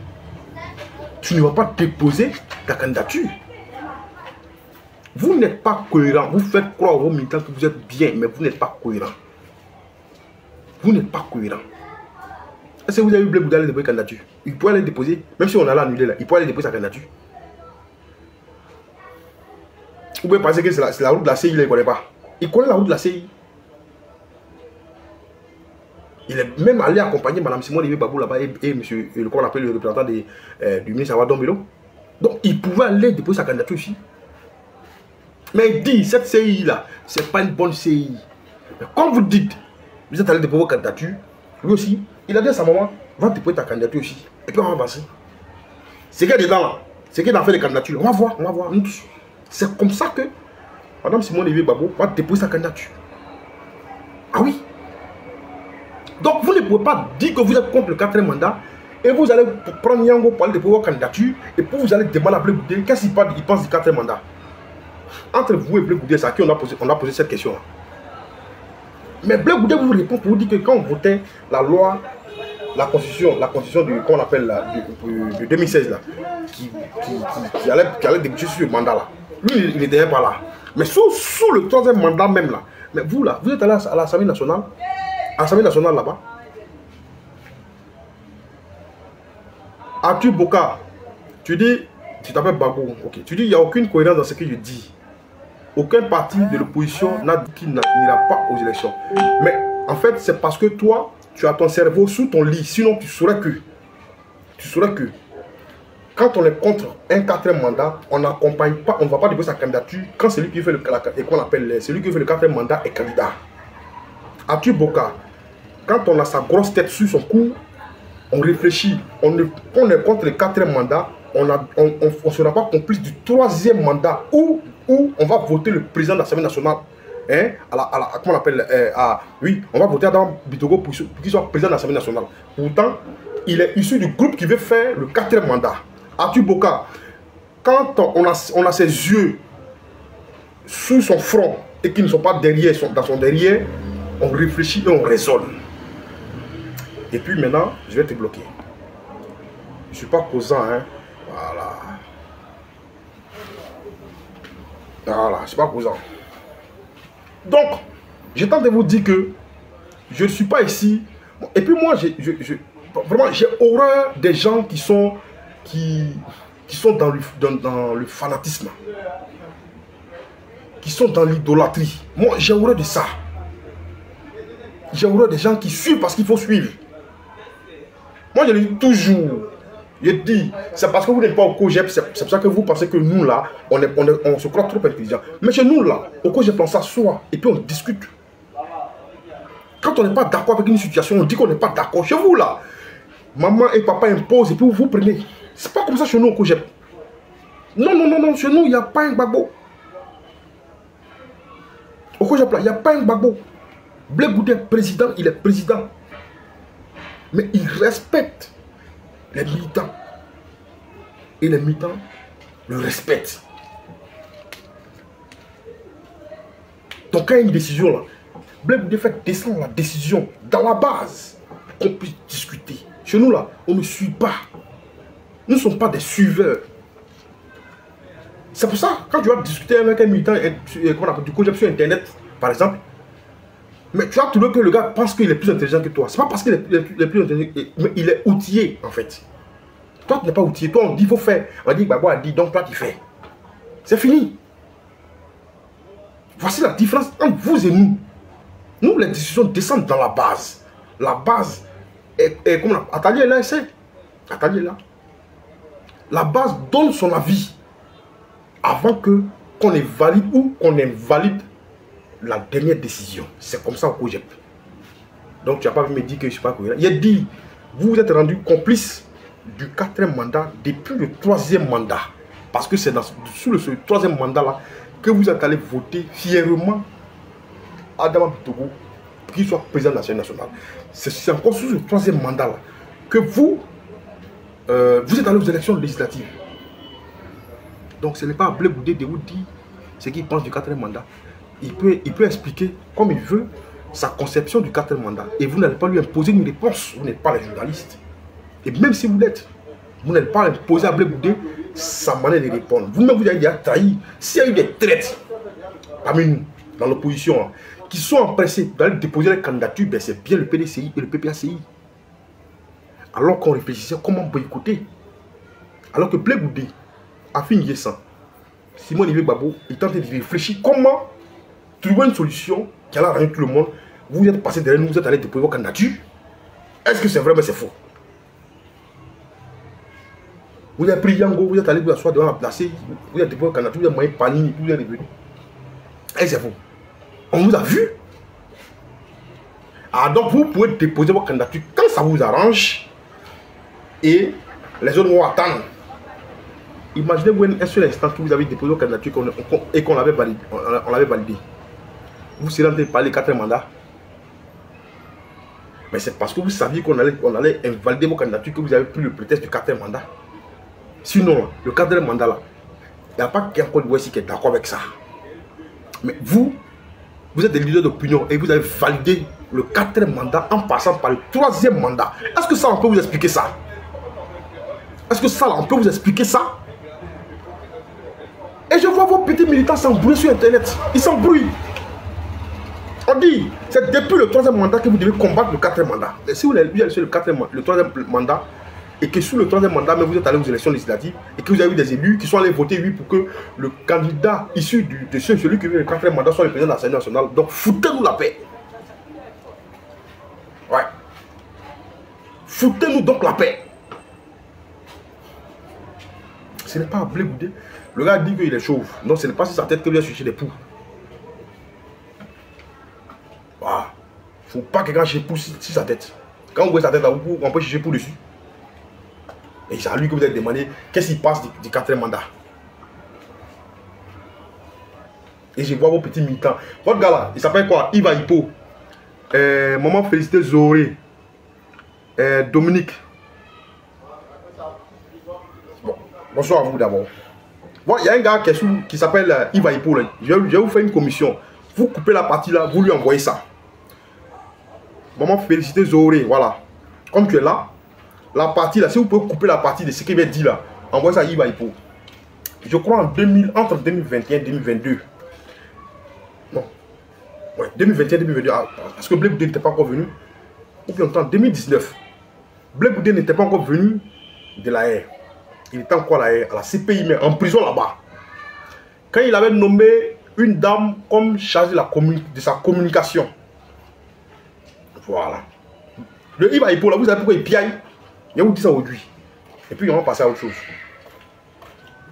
Tu ne vas pas déposer ta candidature. Vous n'êtes pas cohérent. Vous faites croire aux militants que vous êtes bien, mais vous n'êtes pas cohérent. Vous n'êtes pas cohérent. Est-ce que vous avez eu Blé Bouté aller déposer sa candidature? Il pourrait aller déposer, même si on a l'annulé là, il pourrait aller déposer sa candidature. Vous pouvez penser que c'est la route de la CI, il ne connaît pas. Il connaît la route de la CI. Il est même allé accompagner Mme Simone Gbagbo là-bas et monsieur, comment on appelle le représentant du ministre Awa Dombolo. Donc il pouvait aller déposer sa candidature ici. Mais il dit, cette CI là, ce n'est pas une bonne CI. Mais quand vous dites, vous êtes allé déposer votre candidature, lui aussi, il a dit à sa maman, va déposer ta candidature ici. Et puis on va avancer. C'est qu'il y a dedans là, c'est qu'il a fait les candidatures. On va voir, on va voir. C'est comme ça que Mme Simone Gbagbo va déposer sa candidature. Ah oui. Donc vous ne pouvez pas dire que vous êtes contre le 4e mandat Et vous allez prendre Yango pour aller déposer votre candidature. Et puis vous allez demander à Blé Goudé qu'est-ce qu'il pense du 4e mandat. Entre vous et Blé Goudé, c'est à qui on a posé cette question-là. Mais Blé Goudé vous répond pour vous dire que quand on votait la loi, la constitution de, qu'on appelle de 2016 là, qui allait débuter sur le mandat là, lui il n'était pas là. Mais sous le 3e mandat même là, mais vous là, vous êtes allé à l'Assemblée nationale, là-bas. Arthur Boka, tu dis, tu t'appelles Bagou, ok. Tu dis il n'y a aucune cohérence dans ce que je dis. Aucun parti de l'opposition n'a dit qu'il n'ira pas aux élections. Mais en fait, c'est parce que toi, tu as ton cerveau sous ton lit. Sinon, tu saurais que quand on est contre un 4e mandat, on n'accompagne pas, on ne va pas déposer sa candidature quand celui qui fait le 4e mandat est candidat. Arthur Boka, quand on a sa grosse tête sur son cou, on réfléchit. On est contre le 4e mandat, on ne sera pas complice du 3e mandat où on va voter le président de l'Assemblée nationale. Hein, comment on appelle oui, on va voter Adam Bitogo pour qu'il soit président de l'Assemblée nationale. Pourtant, il est issu du groupe qui veut faire le 4e mandat. Arthur Boka, quand on a ses yeux sous son front et qu'ils ne sont pas derrière, dans son derrière, on réfléchit et on raisonne. Et puis maintenant, je vais te bloquer. Je ne suis pas causant, hein. Voilà. Voilà, je ne suis pas causant. Donc, j'ai tenté de vous dire que je ne suis pas ici. Et puis moi, vraiment, j'ai horreur des gens qui sont dans le fanatisme. Qui sont dans l'idolâtrie. Moi, j'ai horreur de ça. J'ai horreur des gens qui suivent parce qu'il faut suivre. Moi, je le dis toujours. Je dis, c'est parce que vous n'êtes pas au COGEP, c'est pour ça que vous pensez que nous, là, on se croit trop intelligent. Mais chez nous, là, au COGEP, on s'assoit et puis on discute. Quand on n'est pas d'accord avec une situation, on dit qu'on n'est pas d'accord. Chez vous, là, maman et papa imposent et puis vous prenez. C'est pas comme ça chez nous au COGEP. Non, chez nous, il n'y a pas un Gbagbo. Au COGEP, là, il n'y a pas un Gbagbo. Blé Goudé, président, il est président. Mais il respecte les militants. Et les militants le respectent. Donc quand il y a une décision là, Blé Goudé fait descendre la décision dans la base qu'on puisse discuter. Chez nous là, on ne suit pas. Nous ne sommes pas des suiveurs. C'est pour ça, quand tu vas discuter avec un militant du COGEP sur internet, par exemple, mais tu as trouvé que le gars pense qu'il est plus intelligent que toi. C'est pas parce qu'il est plus intelligent, mais il est outillé en fait. Toi tu n'es pas outillé. Toi on dit il faut faire. On dit Gbagbo a dit donc toi tu fais. C'est fini. Voici la différence entre vous et nous. Nous les décisions descendent dans la base. La base est comme la Attali est là, c'est. Attali est là. La base donne son avis avant qu'on valide ou qu'on invalide la dernière décision. C'est comme ça au COGEP. Donc tu n'as pas vu me dire que je ne suis pas cohérent. Il a dit, vous vous êtes rendu complice du 4e mandat depuis le 3e mandat. Parce que c'est sous ce 3e mandat là que vous êtes allé voter fièrement Adama Bitogo pour qu'il soit président de l'Assemblée nationale. C'est encore sous ce 3e mandat là que vous êtes allé aux élections législatives. Donc ce n'est pas à Blé Goudé de vous dire ce qu'il pense du 4e mandat. Il peut expliquer comme il veut sa conception du 4e mandat. Et vous n'allez pas lui imposer une réponse. Vous n'êtes pas les journalistes. Et même si vous l'êtes, vous n'allez pas imposer à Blé Goudé sa manière de répondre. Vous-même, vous avez déjà trahi. S'il y a eu des traites parmi nous, dans l'opposition, qui sont empressés d'aller déposer les candidatures, ben c'est bien le PDCI et le PPACI. Alors qu'on réfléchissait comment boycotter. Alors que Blé Goudé, Afin Yessan, Simon Olivier Gbagbo, il tentait de réfléchir comment trouver une solution qui allait arranger tout le monde. Vous êtes passé derrière nous, vous êtes allé déposer vos candidatures. Est-ce que c'est vrai, mais c'est faux? Vous avez pris Yango, vous êtes allé vous asseoir devant la place, vous avez déposé vos candidatures, vous avez moyen Panini, vous êtes revenu. Et c'est faux. On vous a vu. Ah, donc vous pouvez déposer vos candidatures quand ça vous arrange et les autres vont attendre. Imaginez-vous un seul instant que vous avez déposé vos candidatures et qu'on l'avait validé. Vous serez en train de parler 4e mandat. Mais c'est parce que vous saviez qu'on allait invalider vos candidatures que vous avez pris le prétexte du 4e mandat. Sinon, le 4e mandat là, il n'y a pas qu'un Côte d'Ivoire qui est d'accord avec ça. Mais vous êtes des leaders d'opinion et vous avez validé le 4e mandat en passant par le 3e mandat. Est-ce que ça, on peut vous expliquer ça? Est-ce que ça, là, on peut vous expliquer ça? Et je vois vos petits militants s'embrouiller sur Internet. Ils s'embrouillent. On dit, c'est depuis le 3e mandat que vous devez combattre le 4e mandat. Et si vous allez sur le 3e mandat, et que sous le 3e mandat, mais vous êtes allé aux élections législatives, et que vous avez eu des élus qui sont allés voter oui pour que le candidat issu de celui qui veut le 4e mandat soit le président de l'Assemblée nationale. Donc foutez-nous la paix. Ouais. Foutez-nous donc la paix. Ce n'est pas à Blé Goudé. Le gars dit qu'il est chauve. Non, ce n'est pas sur sa tête que vous allez chercher des poux. Voilà. Il ne faut pas que quelqu'un cherche poux sur sa tête. Quand vous voyez sa tête là, on peut chercher poux dessus. Et c'est à lui que vous avez demandé qu'est-ce qui passe du 4e mandat. Et je vois vos petits militants. Votre gars là, il s'appelle quoi? Iva Hippo. Maman Félicité Zoré. Dominique. Bon, bonsoir à vous d'abord. Bon, il y a un gars qui s'appelle Iva Hippo. Je vais vous faire une commission. Vous coupez la partie là, vous lui envoyez ça. Maman Félicité Zoré, voilà. Comme tu es là, la partie là, si vous pouvez couper la partie de ce qu'il m'a dit là, envoyez ça à Iva Hippo. Je crois entre 2021 et 2022. Non. Ouais, 2021 et 2022. Parce que Blé Goudé n'était pas encore venu. Ou bien en 2019. Blé Goudé n'était pas encore venu de la haie. Il était encore à la CPI, mais en prison là-bas. Quand il avait nommé une dame comme chargée de sa communication. Voilà. Le Iva Hippo là, vous savez pourquoi il piaille? Je vous dis ça aujourd'hui. Et puis on va passer à autre chose.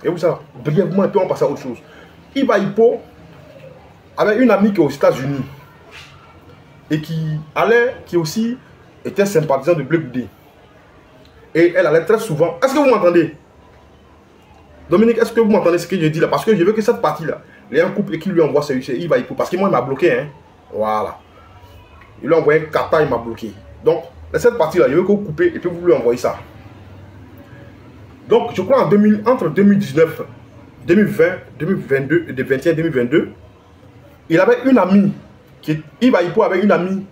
Et vous savez, brièvement, et puis on va passer à autre chose. Iva Hippo avait une amie qui est aux États-Unis. Et qui aussi était sympathisante de Blé Goudé. Et elle allait très souvent. Est-ce que vous m'entendez? Dominique, est-ce que vous m'entendez ce que je dis là? Parce que je veux que cette partie-là, il y a un couple qui lui envoie celui-ci, Iva Hippo. Parce que moi, il m'a bloqué. Hein? Voilà. Il lui a envoyé un kata, il m'a bloqué. Donc, cette partie-là, je veux que vous coupez et puis vous lui envoyez ça. Donc, je crois entre 2019, 2020, 2022, 2021, 2022, il avait une amie. Iva Hippo avait une amie.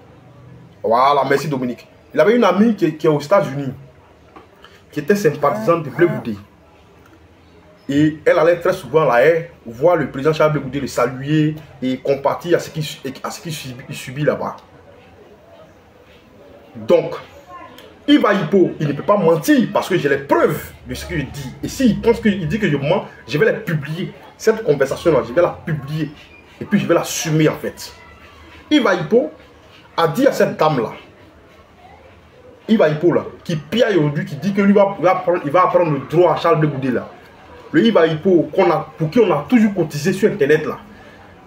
Voilà, merci Dominique. Il avait une amie qui est aux États-Unis, qui était sympathisante de Blé Goudé. Et elle allait très souvent là, voir le président Charles Blé Goudé le saluer et compatir à ce qu'il subit là-bas. Donc, Iva Hippo, il ne peut pas mentir parce que j'ai les preuves de ce que je dis. Et s'il pense qu'il dit que je mens, je vais la publier. Cette conversation-là, je vais la publier. Et puis je vais l'assumer en fait. Iva Hippo a dit à cette dame-là, Iva Hippo là, qui piaille aujourd'hui, qui dit que lui il va apprendre le droit à Charles Blé Goudé là. Le Iva Hippo pour qui on a toujours cotisé sur Internet là,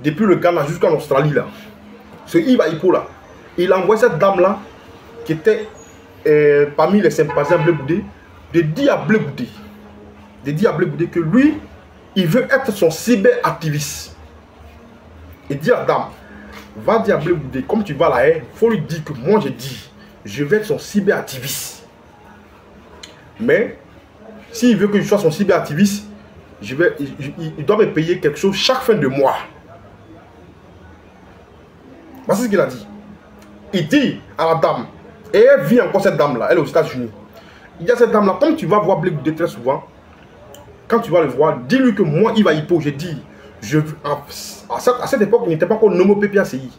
depuis le Ghana jusqu'en Australie là. Ce Iva Hippo là, il a envoyé cette dame-là qui était parmi les sympathisants de Blé Goudé, de dire à Blé Goudé que lui, il veut être son cyberactiviste. Et dire à la dame, va dire à Blé Goudé, comme tu vas là, il faut lui dire que moi j'ai dit, je vais être son cyberactiviste. Mais, s'il veut que je sois son cyberactiviste, il doit me payer quelque chose chaque fin de mois. Voici ce qu'il a dit. Il dit à la dame, et elle vit encore cette dame-là, elle est aux États-Unis. Il dit à cette dame-là, comme tu vas voir Blé Goudé très souvent, quand tu vas le voir, dis-lui que moi, Iva Hippo, j'ai dit, à cette époque, il n'était pas encore nommé PPACI.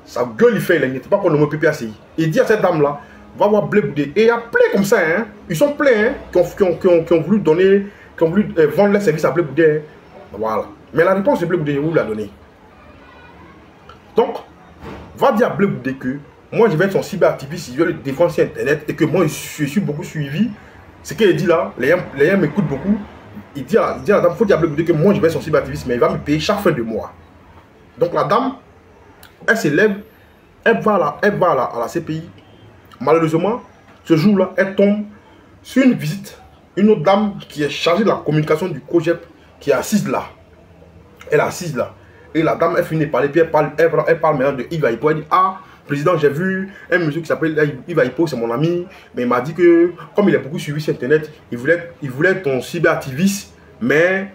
Sa gueule, il fait, il n'était pas encore nommé PPACI. Il dit à cette dame-là, va voir Blé Goudé. Et il y a plein comme ça, hein. Ils sont pleins, hein, qui ont voulu donner, qui ont voulu vendre les services à Blé Goudé. Hein. Voilà. Mais la réponse de Blé Goudé, je vais vous la donner. Donc, va dire à Blé Goudé que moi, je vais être son cyberactiviste, je vais le défendre sur Internet et que moi, je suis beaucoup suivi. Ce qu'il dit là, les gens m'écoutent beaucoup. Il dit à la dame, il faut dire à Blé Goudé que moi, je vais être son cyberactiviste, mais il va me payer chaque fin de mois. Donc, la dame, elle s'élève, elle va à la CPI. Malheureusement, ce jour-là, elle tombe sur une visite. Une autre dame qui est chargée de la communication du COGEP, qui est assise là. Elle est assise là. Et la dame, elle finit de parler, puis elle parle maintenant de Iva Hippo. Elle dit, ah, président, j'ai vu un monsieur qui s'appelle Yves Aipo, c'est mon ami, mais il m'a dit que, comme il a beaucoup suivi sur Internet, il voulait être ton cyberactiviste, mais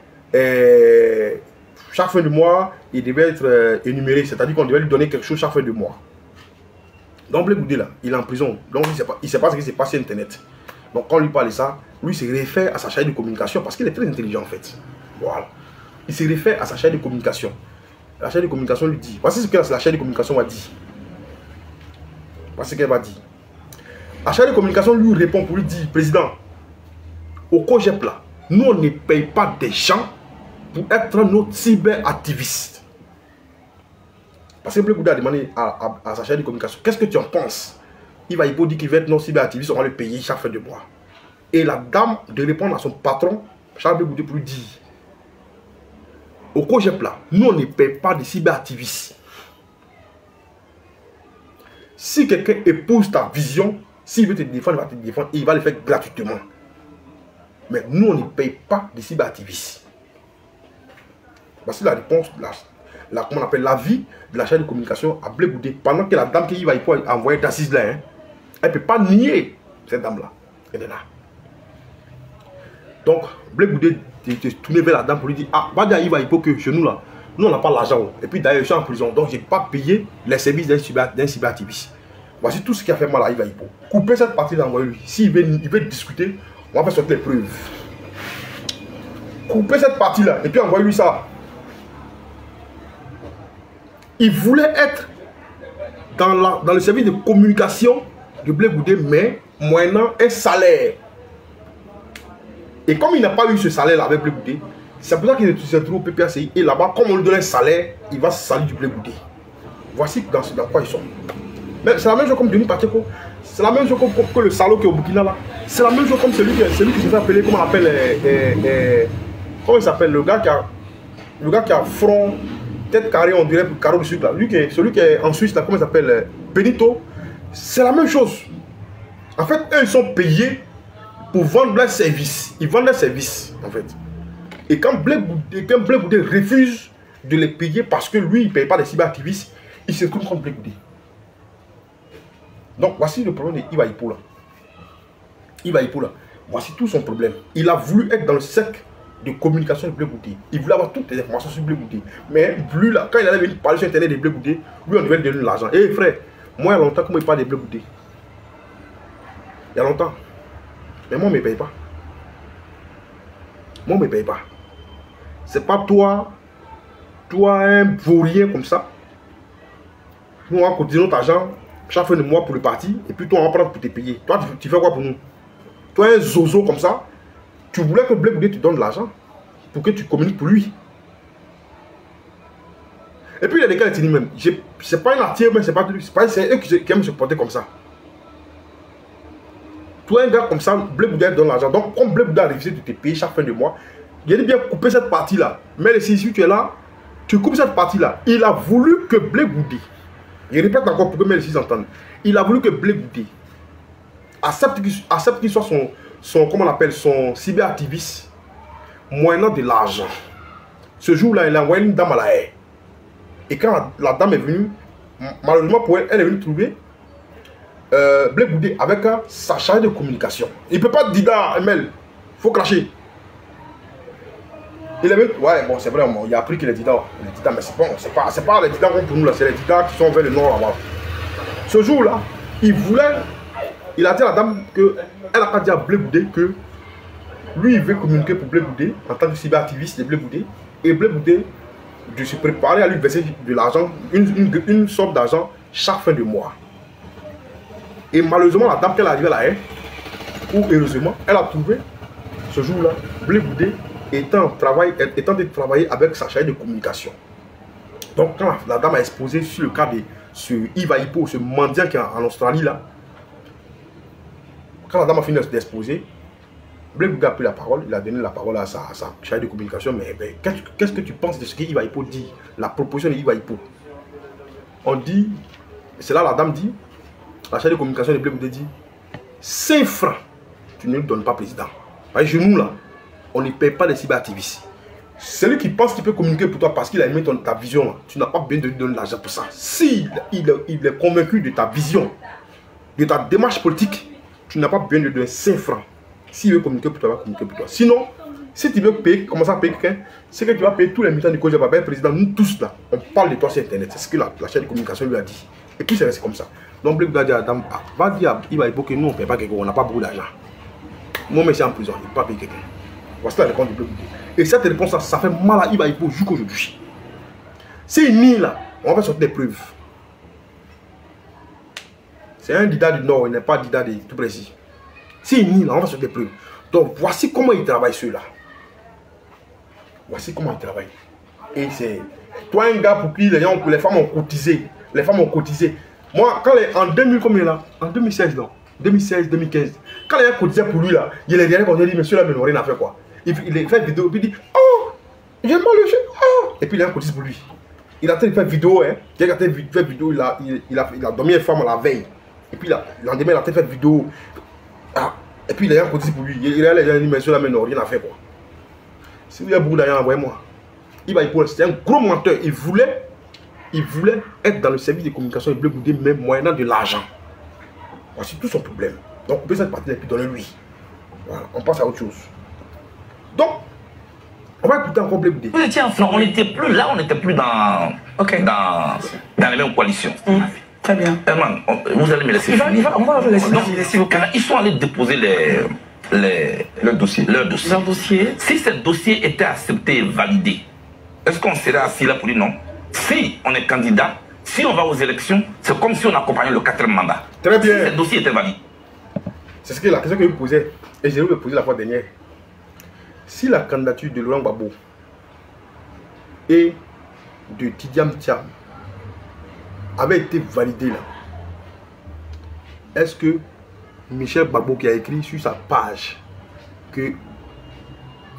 chaque fin de mois, il devait être énuméré, c'est-à-dire qu'on devait lui donner quelque chose chaque fin de mois. Donc, Blé Goudé, là, il est en prison, donc il ne sait pas ce qui s'est passé sur Internet. Donc, quand on lui parle de ça, lui se réfère à sa chaîne de communication, parce qu'il est très intelligent, en fait. Voilà. Il se réfère à sa chaîne de communication. La chaîne de communication lui dit, voici ce que la chaîne de communication va dire. Voici ce qu'elle va dire. La chaîne de communication lui répond pour lui dire, président, au COGEP là, nous on ne paye pas des gens pour être notre cyberactiviste. Parce que Blé Goudé a demandé à sa chaîne de communication, qu'est-ce que tu en penses? Il va dire qu'il va être notre cyberactiviste, on va le payer chaque fin de mois. Et la dame de répondre à son patron, Charles Blé Goudé, pour lui dire, au COGEP là, nous on ne paye pas de cyberactivistes. Si quelqu'un épouse ta vision, s'il veut te défendre, il va te défendre, il va le faire gratuitement. Mais nous on ne paye pas de cyberactivistes. Voici la réponse, comment on appelle l'avis de la chaîne de communication à Blé Goudé. Pendant que la dame qui va envoyer d'assise là, hein, elle ne peut pas nier cette dame là. Elle est là. Donc Blé Goudé était tourné vers la dame pour lui dire, ah, va dire à Yves Aipo que chez nous là, nous on n'a pas l'argent. Et puis d'ailleurs je suis en prison, donc je n'ai pas payé les services d'un cyberactiviste. Voici tout ce qui a fait mal à Yves Aipo. Coupez cette partie là, envoyez-lui. S'il veut discuter, on va faire sortir les preuves. Coupez cette partie là et puis envoyez-lui ça. Il voulait être dans le service de communication de Blé Goudé, mais moyennant un salaire. Et comme il n'a pas eu ce salaire-là avec Blé Goudé, c'est pour ça qu'il se trouve au PPACI. Et là-bas, comme on lui donne un salaire, il va se salir du Blé Goudé. Voici dans quoi ils sont. Mais c'est la même chose comme Denis Pacheco. C'est la même chose que le salaud qui est au Burkina là. C'est la même chose comme celui qui se fait appeler, comment on appelle, comment il s'appelle, le gars qui a front, tête carrée, on dirait, carreau de sucre là. Celui qui est en Suisse là, comment il s'appelle, Benito. C'est la même chose. En fait, eux, ils sont payés pour vendre leurs services. Ils vendent leurs services, en fait. Et quand Blé Goudé refuse de les payer parce que lui, il ne paye pas des cyberactivistes, il se trouve contre Blé Goudé. Donc, voici le problème de Yves Aipo là. Yves Aipo là. Voici tout son problème. Il a voulu être dans le cercle de communication de Blé Goudé. Il voulait avoir toutes les informations sur Blé Goudé. Mais lui là, quand il allait venir parler sur Internet de Blé Goudé, lui, on devait lui donner de l'argent. Eh frère, moi, il y a longtemps, comment il parle de Blé Goudé? Il y a longtemps. Mais moi, on ne me paye pas. Moi, on ne me paye pas. C'est pas toi, un vaurien comme ça. Nous, on va cotiser notre argent chaque fin de mois pour le parti. Et puis toi, on va prendre pour te payer. Toi, tu fais quoi pour nous? Toi, un zozo comme ça, tu voulais que Blé Goudé te donne de l'argent pour que tu communiques pour lui. Et puis, il y a des cas qui disent même, c'est pas un artier, mais c'est eux qui aiment se porter comme ça. Toi, un gars comme ça, Blé Goudé donne l'argent. Donc, comme Blé Goudé a refusé de te payer chaque fin de mois, il a dit bien couper cette partie-là. Mais si tu es là, tu coupes cette partie-là. Il a voulu que Blé Goudé, je répète encore pour que mes filles entendent, il a voulu que Blé Goudé accepte qu'il soit comment on appelle, son cyberactiviste, moyennant de l'argent. Ce jour-là, il a envoyé une dame à la haie. Et quand la dame est venue, malheureusement pour elle, elle est venue trouver Blé Goudé avec sa charge de communication. Il ne peut pas dire à Emel, il faut clasher. Il est venu, ouais, bon, c'est vrai, il a appris qu'il est dida, mais c'est bon, c'est pas les dida pour nous là, c'est les dida qui sont vers le nord là-bas. Ce jour-là, il a dit à la dame qu'elle a pas dit à Blé Goudé que lui, il veut communiquer pour Blé Goudé en tant que cyberactiviste de Blé Goudé, et Blé Goudé de se préparer à lui verser de l'argent, une sorte d'argent chaque fin de mois. Et malheureusement, la dame qu'elle est arrivée là, ou heureusement, elle a trouvé ce jour-là Blé Goudé étant de travailler avec sa chaîne de communication. Donc quand la dame a exposé sur le cas de ce Yves Aipo, ce mendiant qui est en Australie là, quand la dame a fini d'exposer, Blé Goudé a pris la parole, il a donné la parole à sa chaîne de communication. Mais qu'est-ce que tu penses de ce que Yves Aipo dit, la proposition de Yves Aipo? On dit, c'est là la dame dit, la chaîne de communication de Blé Goudé dit, 5 francs, tu ne nous donnes pas, président. Chez nous là, on ne paye pas les cyberactivistes. Celui qui pense qu'il peut communiquer pour toi parce qu'il a aimé ta vision, là, tu n'as pas besoin de lui donner de l'argent pour ça. Si il est convaincu de ta vision, de ta démarche politique, tu n'as pas besoin de lui donner 5 francs. S'il veut communiquer pour toi, il va communiquer pour toi. Sinon, si tu veux payer, commencer à payer quelqu'un, c'est que tu vas payer tous les militants du Code Papa, président, nous tous là, on parle de toi sur Internet. C'est ce que la chaîne de communication lui a dit. Et puis c'est resté comme ça. Donc, Blake va dire à Adam, va dire à Iba Ibo que nous, on ne paye pas quelqu'un, on n'a pas beaucoup d'argent. Moi, mais c'est en prison, il ne peut pas payer quelqu'un. Voici la réponse de Blake. Et cette réponse-là, ça fait mal à Iba Ibo jusqu'aujourd'hui. C'est une nie là, on va sortir des preuves. C'est un Dida du Nord, il n'est pas Dida de tout précis. C'est une nie là, on va sortir des preuves. Donc, voici comment ils travaillent ceux-là. Voici comment ils travaillent. Et c'est toi un gars pour qui les femmes ont cotisé. Les femmes ont cotisé. Moi, quand en 2000, combien là? En 2016, non? 2016, 2015. Quand les gens cotisaient pour lui là, il est derrière quand il dit, monsieur là, mais non, rien à faire quoi. Il fait une vidéo, et puis il dit, oh, j'aime pas le jeu, oh. Et puis il a cotisé pour lui. Il a fait une vidéo, hein. Il a fait une vidéo, il a dormi une femme la veille. Et puis là, le lendemain, il a fait une vidéo. Ah. Et puis il a cotisé pour lui. Il a dit, monsieur là, mais non, rien à faire quoi. Si vous avez beaucoup d'argent, envoyez-moi. C'était un gros menteur. Il voulait être dans le service de communication. Il voulait vous dire même moyennant de l'argent. Voici tout son problème. Donc, on peut cette partie et puis donner-lui. Voilà, on passe à autre chose. Donc, on va écouter encore Blake Goudé. Vous étiez en France, on n'était plus là, on n'était plus dans les mêmes coalitions. Très bien. Herman, vous allez me laisser finir. On va laisser finir. Quand ils sont allés déposer leur dossier. Si ce dossier était accepté et validé, est-ce qu'on serait assis là pour dire non? Si on est candidat, si on va aux élections, c'est comme si on accompagnait le 4e mandat. Très bien. Si ce dossier était valide. C'est la question que je vous posais. Et je vais vous poser la fois dernière. Si la candidature de Laurent Gbagbo et de Tidiane Thiam avait été validée là, est-ce que Michel Gbagbo qui a écrit sur sa page que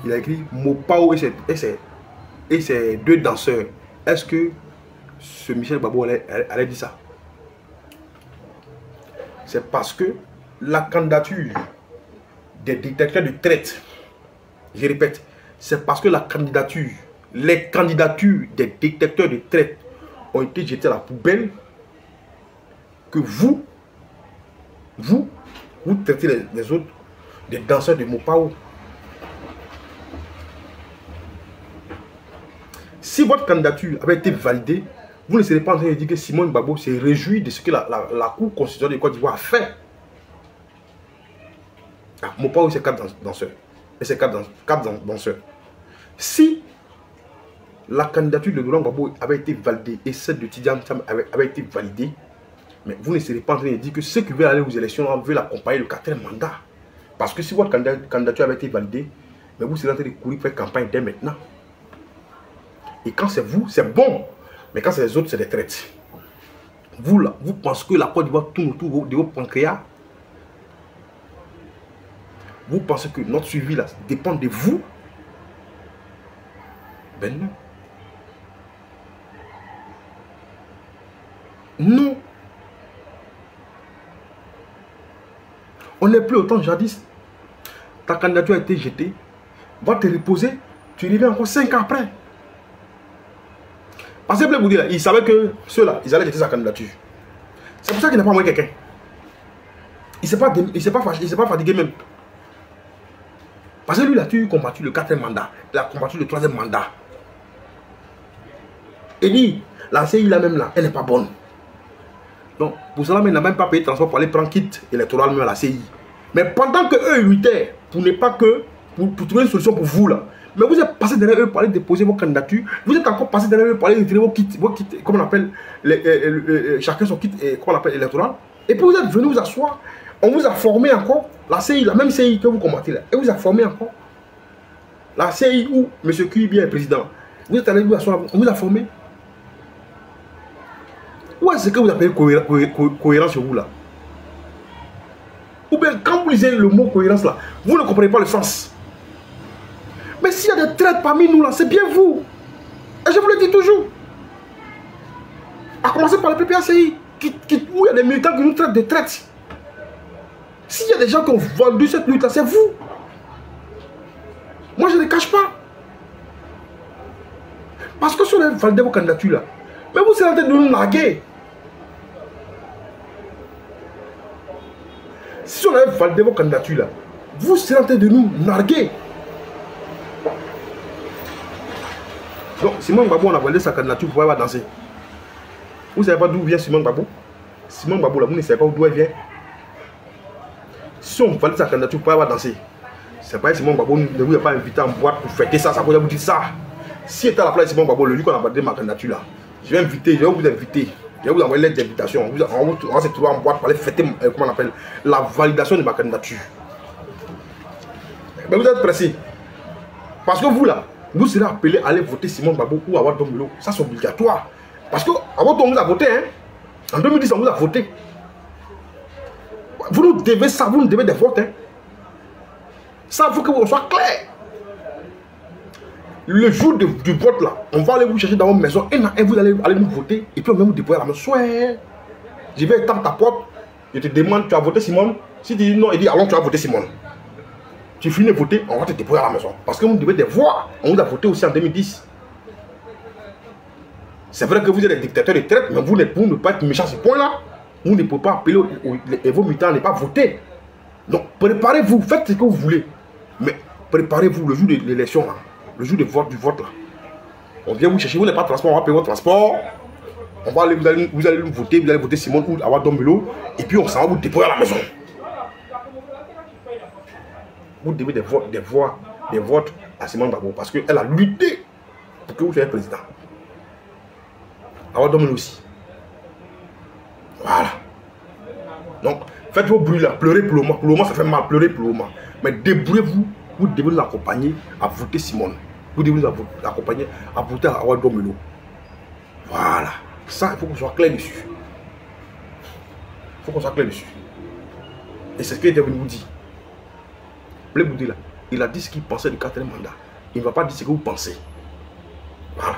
il a écrit Mopao et ses 2 danseurs, est-ce que ce Michel Gbagbo allait dire ça? C'est parce que la candidature des détecteurs de traite, je répète, c'est parce que les candidatures des détecteurs de traite ont été jetées à la poubelle que vous traitez les autres des danseurs de Mopao. Si votre candidature avait été validée, vous ne serez pas en train de dire que Simone Gbagbo s'est réjoui de ce que la Cour constitutionnelle de Côte d'Ivoire a fait. Mopao, c'est 4 danseurs. Et c'est 4 danseurs. Si la candidature de Laurent Gbagbo avait été validée et celle de Tidiane Thiam avait été validée, mais vous ne serez pas en train de dire que ceux qui veulent aller aux élections veulent accompagner le 4e mandat. Parce que si votre candidature avait été validée, mais vous serez en train de courir pour faire campagne dès maintenant. Et quand c'est vous, c'est bon. Mais quand c'est les autres, c'est des traites. Vous là, vous pensez que la Côte d'Ivoire tourne autour de vos pancréas? Vous pensez que notre suivi là dépend de vous? Ben non. Non. On n'est plus autant jadis. Ta candidature a été jetée. Va te reposer. Tu reviens encore 5 ans après. Parce que vous dire, il savait que ceux-là, ils allaient jeter sa candidature. C'est pour ça qu'il n'a pas envoyé quelqu'un. Il ne s'est pas fatigué même. Parce que lui, il a toujours combattu le 4e mandat. Il a combattu le 3e mandat. Et dit, la CI là même là, elle n'est pas bonne. Donc, pour cela, il n'a même pas payé de transport pour aller prendre kit électoral même à la CI. Mais pendant que eux, ils luttaient pour ne pas que, pour trouver une solution pour vous là. Mais vous êtes passé derrière eux pour aller déposer vos candidatures. Vous êtes encore passé derrière eux pour aller retirer vos kits, comment on appelle, chacun son kit, comment on appelle, électoral. Et puis vous êtes venu vous asseoir. On vous a formé encore, la CI, la même CI que vous combattez là. Et vous a formé encore. La CI où M. Kuibi est président. Vous êtes allé vous asseoir, on vous a formé. Où est-ce que vous appelez cohérence chez vous là? Ou bien quand vous lisez le mot cohérence là, vous ne comprenez pas le sens. Mais s'il y a des traites parmi nous là, c'est bien vous. Et je vous le dis toujours. À commencer par le PPACI, où il y a des militants qui nous traitent de traite. S'il y a des gens qui ont vendu cette lutte là, c'est vous. Moi je ne le cache pas. Parce que si on a validé vos candidatures là, mais vous êtes en train de nous narguer. Si on avait validé vos candidatures là, vous êtes en train de nous narguer. Donc, Simon Gbagbo, on a validé sa candidature pour pouvoir danser. Vous ne savez pas d'où vient Simon Gbagbo? Simon Gbagbo, là, vous ne savez pas d'où elle vient. Si on valide sa candidature pour pouvoir danser, c'est pas Simon Gbagbo ne vous a pas invité en boîte pour fêter ça, ça peut vous dire ça. Si était à la place de Simon Gbagbo, le jour qu'on a validé ma candidature là, je vais vous inviter. Je vais vous envoyer lettre d'invitation. On va se trouver en boîte pour aller fêter, comment on appelle, la validation de ma candidature. Mais vous êtes pressé. Parce que vous là, vous serez appelé à aller voter Simon Gbagbo ou Awa Dombolo. Ça c'est obligatoire. Parce que Awa Dombolo a voté, hein. En 2010, on vous a voté. Vous nous devez ça, vous nous devez des votes. Hein. Ça, il faut que vous soyez clair. Le jour du vote là, on va aller vous chercher dans votre maison et vous allez nous voter et puis on va vous déployer à la maison. Je vais étendre ta porte, je te demande, tu as voté Simone. Si tu dis non, il dit alors tu as voté Simone. Tu finis de voter, on va te déployer à la maison. Parce que vous devez des voix. On vous a voté aussi en 2010. C'est vrai que vous êtes des dictateurs de traite, mais vous ne pouvez pas être méchants à ce point-là. Vous ne pouvez pas appeler et vos militants à ne pas voter. Donc préparez-vous, faites ce que vous voulez. Mais préparez-vous le jour de l'élection, le jour du vote là. On vient vous chercher, vous n'avez pas de transport, on va payer votre transport. On va aller, vous allez voter, vous allez voter Simone ou Awa Dombolo. Et puis on s'en va vous déployer à la maison. Vous devez des votes à Simone Gbagbo parce qu'elle a lutté pour que vous soyez président. Awa Dombolo aussi. Voilà. Donc, faites vos bruits là, pleurez pour le moment. Pour le moment, ça fait mal, pleurez pour le moment. Mais débrouillez-vous, vous devez nous accompagner à voter Simone. Vous devez nous accompagner à voter à Awa Dombolo. Voilà. Ça, il faut qu'on soit clair dessus. Il faut qu'on soit clair dessus. Et c'est ce qu'il est venu vous dire. Blé Boudé là, il a dit ce qu'il pensait du 4e mandat. Il ne va pas dire ce que vous pensez. Voilà.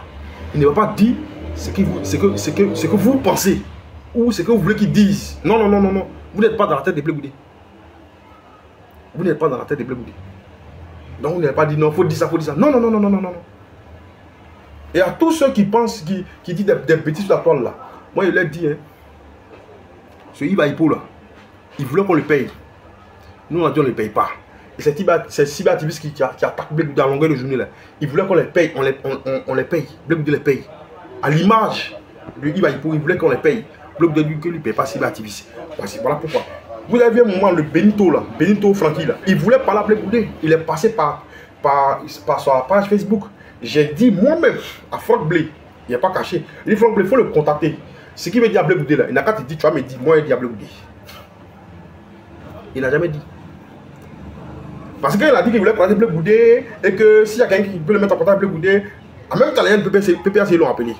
Il ne va pas dire ce que vous pensez. Ou ce que vous voulez qu'il dise. Non, non, non, non, non. Vous n'êtes pas dans la tête de Blé Boudé. Vous n'êtes pas dans la tête de Blé Boudé. Donc vous n'avez pas dit non, il faut dire ça, il faut dire ça. Non, non, non, non, non, non, non. Et à tous ceux qui pensent, qui disent des bêtises sur la toile là, moi je leur dis, hein, ce Iba Hippo là, il voulait qu'on le paye. Nous on a dit on ne le paye pas. Et c'est cyberactiviste qui attaque Blé Boudé à longueur de journée là. Il voulait qu'on les paye, on les paye. Blé Boudé les paye. À l'image de Iba Hippo, il voulait qu'on les paye. Blé Boudé lui que lui ne paye pas cyberactiviste. Voilà pourquoi. Vous avez vu un moment le Benito là, Benito Francky là, il voulait parler à Blé Boudé. Il est passé par sa page Facebook. J'ai dit moi-même à Franck Blé, il n'est pas caché. Il dit Franck Blé, il faut le contacter. Ce qui veut dire à Blé Boudé là, il n'a qu'à te dire, tu vas me dire, moi il dit à Blé Boudé. Il n'a jamais dit. Parce qu'il a dit qu'il voulait parler de Blé Boudé et que s'il y a quelqu'un qui peut le mettre en contact avec Blé Boudé, en même temps, les PPAC l'ont appelé.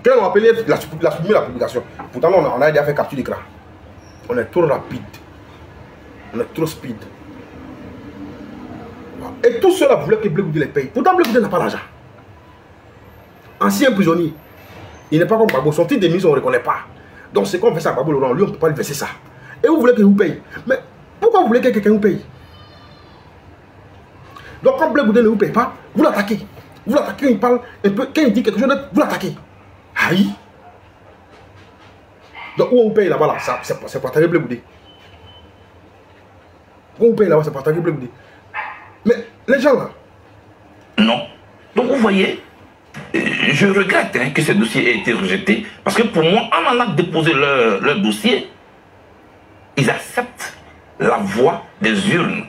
Quand ils l'ont appelé, il a supprimé la publication. Pourtant, on a déjà fait capture d'écran. On est trop rapide. On est trop speed. Et tout cela voulait que Blé Boudé les paye. Pourtant, Blé Boudé n'a pas d'argent. Ancien prisonnier. Il n'est pas comme Gbagbo. Son titre de mise, on ne reconnaît pas. Donc, c'est qu'on fait ça à Gbagbo Laurent. Lui, on ne peut pas lui verser ça. Et vous voulez qu'il vous paye. Mais pourquoi vous voulez que quelqu'un vous paye? Donc, quand Blé Boudé ne vous paye pas, vous l'attaquez. Vous l'attaquez quand il parle un peu. Quand il dit quelque chose d'autre, vous l'attaquez. Aïe. Donc, où on paye là-bas, là, c'est pour attaquer Blé Boudé. Où on paye là-bas, c'est pour attaquer Blé Boudé. Mais les gens là. Non. Donc vous voyez, je regrette hein, que ce dossier ait été rejeté. Parce que pour moi, en allant déposer leur dossier, ils acceptent la voie des urnes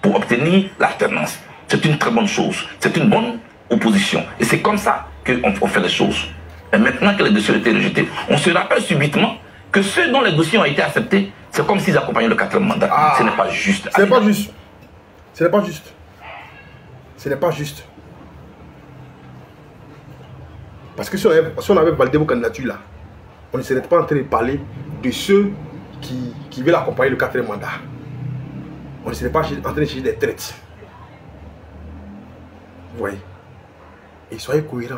pour obtenir l'alternance. C'est une très bonne chose. C'est une bonne opposition. Et c'est comme ça qu'on fait les choses. Et maintenant que les dossiers ont été rejetés, on se rappelle subitement que ceux dont les dossiers ont été acceptés, c'est comme s'ils accompagnaient le 4e mandat. Ah, ce n'est pas juste. Ce n'est pas juste. Ce n'est pas juste. Ce n'est pas juste. Parce que si on avait validé vos candidatures là, on ne serait pas en train de parler de ceux qui veulent accompagner le 4e mandat. On ne serait pas en train de chercher des traites. Vous voyez. Et soyez cohérents.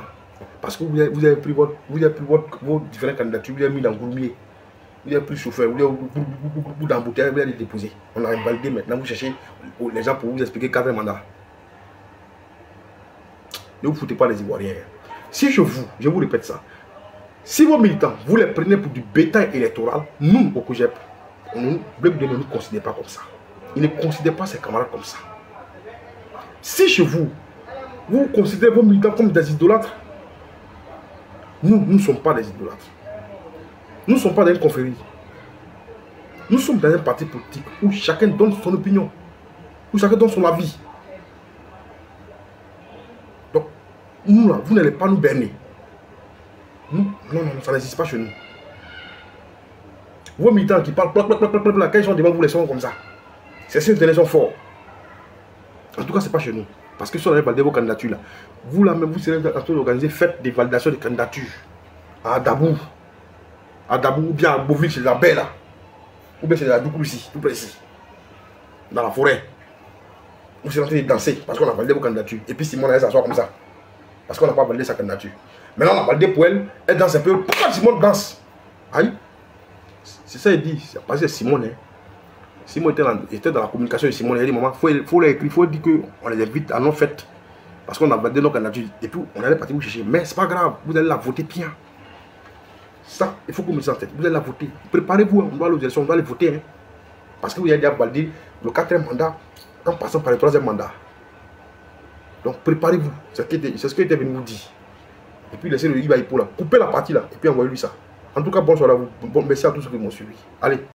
Parce que vous avez pris vos différentes candidatures, vous avez mis dans le gourmier. Vous avez pris chauffeur, vous avez beaucoup d'embouteillages, vous avez les déposer. On a validé maintenant, vous cherchez les gens pour vous expliquer 4e mandat. Ne vous foutez pas les Ivoiriens. Si je vous répète ça, si vos militants, vous les prenez pour du bétail électoral, nous, au COJEP, Bleu ne nous considère pas comme ça. Il ne considère pas ses camarades comme ça. Si chez vous, vous considérez vos militants comme des idolâtres, nous ne sommes pas des idolâtres. Nous ne sommes pas dans une confrérie. Nous sommes dans un parti politique où chacun donne son opinion, où chacun donne son avis. Donc, nous là, vous n'allez pas nous berner. Nous, non, ça n'existe pas chez nous. Vos militants qui parlent, quand ils sont devant vous, les sont comme ça. C'est sûr qu'ils sont forts. En tout cas, ce n'est pas chez nous. Parce que si on avait validé vos candidatures là, vous là même, vous serez en train d'organiser, faites des validations de candidatures. À Dabou. À Dabou, ou bien à Beauville, chez la baie là. Ou bien c'est la Doukou ici, tout près ici. Dans la forêt. Vous serez en train de danser parce qu'on a validé vos candidatures. Et puis Simone, elle s'assoit comme ça. Parce qu'on n'a pas validé sa candidature. Maintenant, on a validé pour elle, elle danse un peu. Pourquoi Simone danse? Aïe. C'est ça, il dit. C'est parce que Simone, Simone était dans la communication de Simone. Il a dit, maman, il faut l'écrire, il faut dire qu'on les invite à nos fêtes. Parce qu'on a validé nos candidatures. Et puis, on allait partir vous chercher. Mais c'est pas grave, vous allez la voter bien. Ça, il faut que vous mettez ça en tête. Vous allez la voter. Préparez-vous, on doit aller aux élections, on doit les voter. Hein. Parce que vous avez déjà validé le 4e mandat en passant par le 3e mandat. Donc, préparez-vous. C'est ce qu'il était venu vous dire. Et puis, laissez le Ibaïpo là. Coupez la partie là. Et puis, envoyez-lui ça. En tout cas, bonsoir à vous. Bon, merci à tous ceux qui m'ont suivi. Allez.